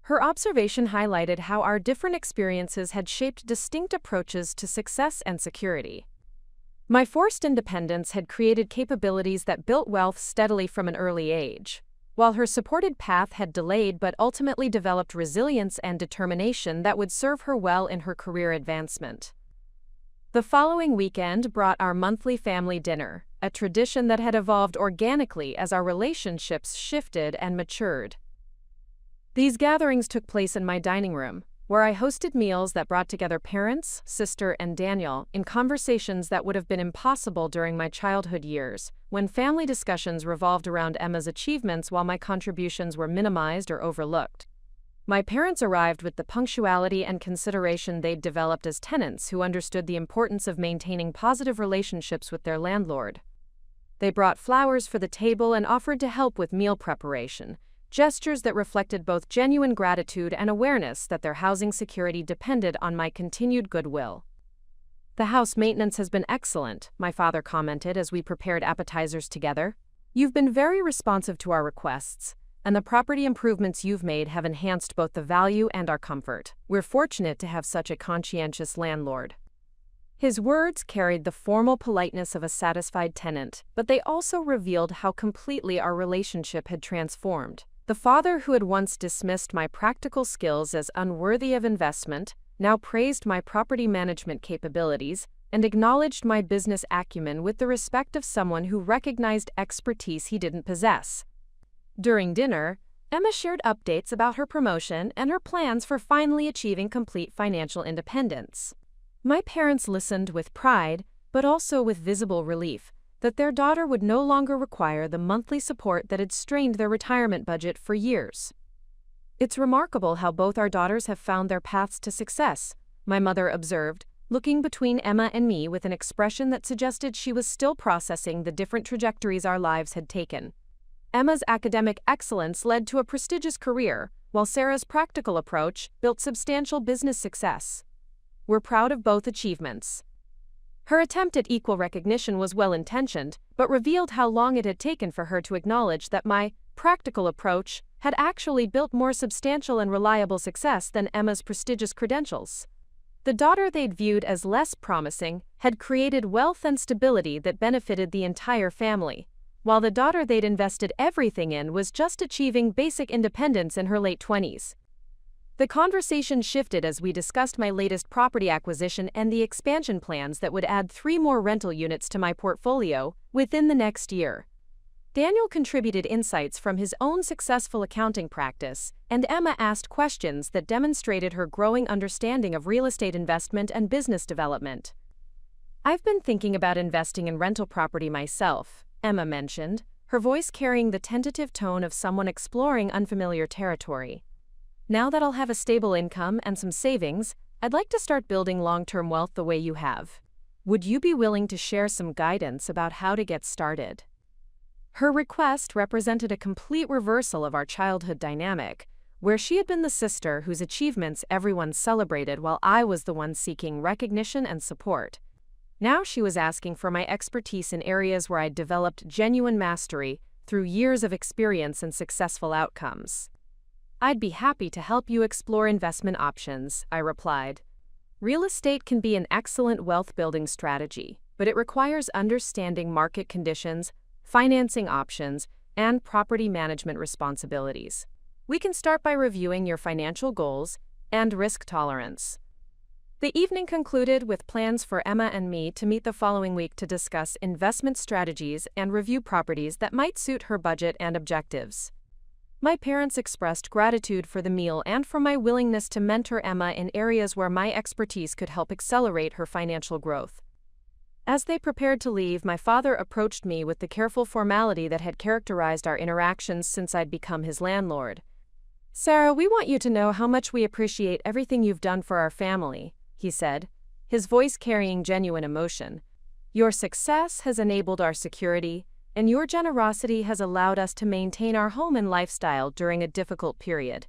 A: Her observation highlighted how our different experiences had shaped distinct approaches to success and security. My forced independence had created capabilities that built wealth steadily from an early age, while her supported path had delayed but ultimately developed resilience and determination that would serve her well in her career advancement. The following weekend brought our monthly family dinner, a tradition that had evolved organically as our relationships shifted and matured. These gatherings took place in my dining room, where I hosted meals that brought together parents, sister, and Daniel in conversations that would have been impossible during my childhood years, when family discussions revolved around Emma's achievements while my contributions were minimized or overlooked. My parents arrived with the punctuality and consideration they'd developed as tenants who understood the importance of maintaining positive relationships with their landlord. They brought flowers for the table and offered to help with meal preparation, gestures that reflected both genuine gratitude and awareness that their housing security depended on my continued goodwill. "The house maintenance has been excellent," my father commented as we prepared appetizers together. "You've been very responsive to our requests, and the property improvements you've made have enhanced both the value and our comfort. We're fortunate to have such a conscientious landlord." His words carried the formal politeness of a satisfied tenant, but they also revealed how completely our relationship had transformed. The father who had once dismissed my practical skills as unworthy of investment now praised my property management capabilities and acknowledged my business acumen with the respect of someone who recognized expertise he didn't possess. During dinner, Emma shared updates about her promotion and her plans for finally achieving complete financial independence. My parents listened with pride, but also with visible relief, that their daughter would no longer require the monthly support that had strained their retirement budget for years. It's remarkable how both our daughters have found their paths to success, my mother observed, looking between Emma and me with an expression that suggested she was still processing the different trajectories our lives had taken. Emma's academic excellence led to a prestigious career, while Sarah's practical approach built substantial business success. We're proud of both achievements. Her attempt at equal recognition was well-intentioned, but revealed how long it had taken for her to acknowledge that my practical approach had actually built more substantial and reliable success than Emma's prestigious credentials. The daughter they'd viewed as less promising had created wealth and stability that benefited the entire family, while the daughter they'd invested everything in was just achieving basic independence in her late 20s. The conversation shifted as we discussed my latest property acquisition and the expansion plans that would add 3 more rental units to my portfolio within the next year. Daniel contributed insights from his own successful accounting practice, and Emma asked questions that demonstrated her growing understanding of real estate investment and business development. "I've been thinking about investing in rental property myself," Emma mentioned, her voice carrying the tentative tone of someone exploring unfamiliar territory. "Now that I'll have a stable income and some savings, I'd like to start building long-term wealth the way you have. Would you be willing to share some guidance about how to get started?" Her request represented a complete reversal of our childhood dynamic, where she had been the sister whose achievements everyone celebrated while I was the one seeking recognition and support. Now she was asking for my expertise in areas where I'd developed genuine mastery through years of experience and successful outcomes. "I'd be happy to help you explore investment options," I replied. "Real estate can be an excellent wealth-building strategy, but it requires understanding market conditions, financing options, and property management responsibilities. We can start by reviewing your financial goals and risk tolerance." The evening concluded with plans for Emma and me to meet the following week to discuss investment strategies and review properties that might suit her budget and objectives. My parents expressed gratitude for the meal and for my willingness to mentor Emma in areas where my expertise could help accelerate her financial growth. As they prepared to leave, my father approached me with the careful formality that had characterized our interactions since I'd become his landlord. "Sarah, we want you to know how much we appreciate everything you've done for our family," he said, his voice carrying genuine emotion. "Your success has enabled our security, and your generosity has allowed us to maintain our home and lifestyle during a difficult period."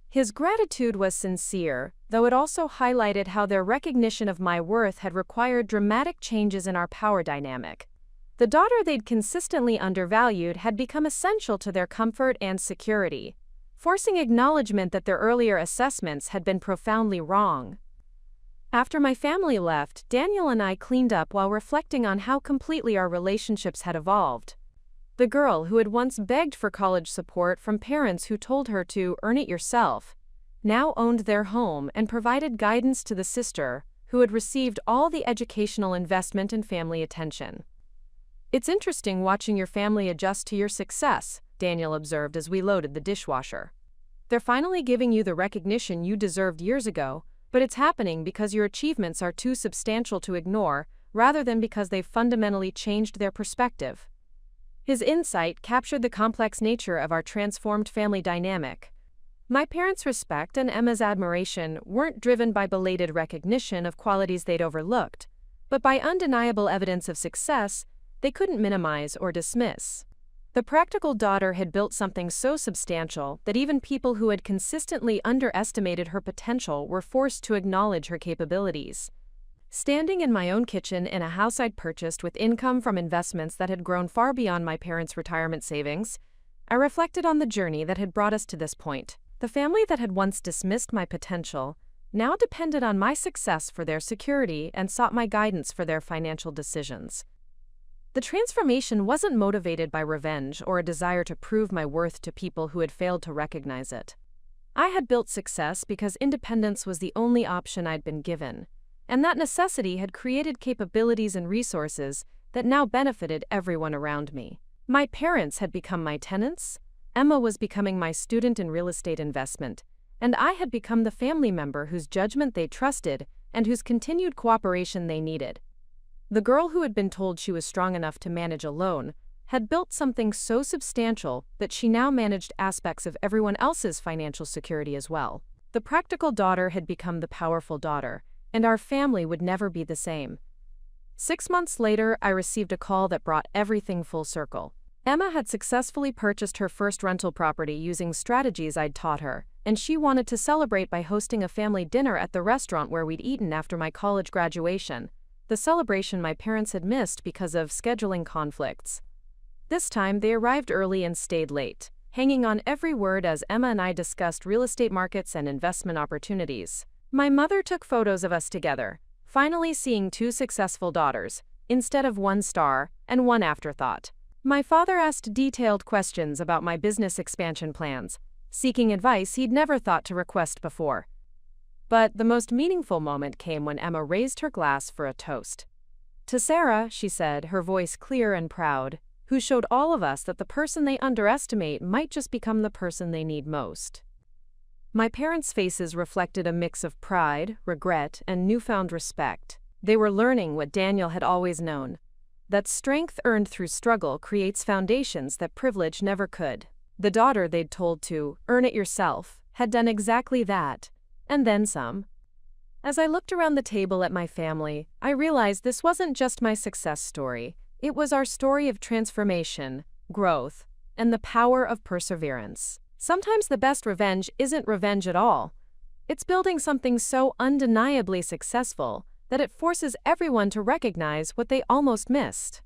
A: His gratitude was sincere, though it also highlighted how their recognition of my worth had required dramatic changes in our power dynamic. The daughter they'd consistently undervalued had become essential to their comfort and security, forcing acknowledgement that their earlier assessments had been profoundly wrong. After my family left, Daniel and I cleaned up while reflecting on how completely our relationships had evolved. The girl who had once begged for college support from parents who told her to earn it yourself now owned their home and provided guidance to the sister who had received all the educational investment and family attention. "It's interesting watching your family adjust to your success," Daniel observed as we loaded the dishwasher. "They're finally giving you the recognition you deserved years ago, but it's happening because your achievements are too substantial to ignore, rather than because they've fundamentally changed their perspective." His insight captured the complex nature of our transformed family dynamic. My parents' respect and Emma's admiration weren't driven by belated recognition of qualities they'd overlooked, but by undeniable evidence of success they couldn't minimize or dismiss. The practical daughter had built something so substantial that even people who had consistently underestimated her potential were forced to acknowledge her capabilities. Standing in my own kitchen in a house I'd purchased with income from investments that had grown far beyond my parents' retirement savings, I reflected on the journey that had brought us to this point. The family that had once dismissed my potential now depended on my success for their security and sought my guidance for their financial decisions. The transformation wasn't motivated by revenge or a desire to prove my worth to people who had failed to recognize it. I had built success because independence was the only option I'd been given, and that necessity had created capabilities and resources that now benefited everyone around me. My parents had become my tenants, Emma was becoming my student in real estate investment, and I had become the family member whose judgment they trusted and whose continued cooperation they needed. The girl who had been told she was strong enough to manage alone had built something so substantial that she now managed aspects of everyone else's financial security as well. The practical daughter had become the powerful daughter, and our family would never be the same. 6 months later, I received a call that brought everything full circle. Emma had successfully purchased her first rental property using strategies I'd taught her, and she wanted to celebrate by hosting a family dinner at the restaurant where we'd eaten after my college graduation, the celebration my parents had missed because of scheduling conflicts. This time, they arrived early and stayed late, hanging on every word as Emma and I discussed real estate markets and investment opportunities. My mother took photos of us together, finally seeing 2 successful daughters, instead of one star and one afterthought. My father asked detailed questions about my business expansion plans, seeking advice he'd never thought to request before. But the most meaningful moment came when Emma raised her glass for a toast. "To Sarah," she said, her voice clear and proud, "who showed all of us that the person they underestimate might just become the person they need most." My parents' faces reflected a mix of pride, regret, and newfound respect. They were learning what Daniel had always known, that strength earned through struggle creates foundations that privilege never could. The daughter they'd told to earn it yourself had done exactly that, and then some. As I looked around the table at my family, I realized this wasn't just my success story. It was our story of transformation, growth, and the power of perseverance. Sometimes the best revenge isn't revenge at all. It's building something so undeniably successful that it forces everyone to recognize what they almost missed.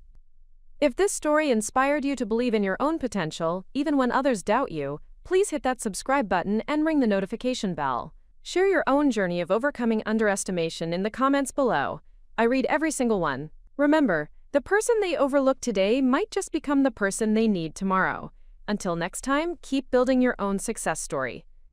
A: If this story inspired you to believe in your own potential, even when others doubt you, please hit that subscribe button and ring the notification bell. Share your own journey of overcoming underestimation in the comments below. I read every single one. Remember, the person they overlook today might just become the person they need tomorrow. Until next time, keep building your own success story.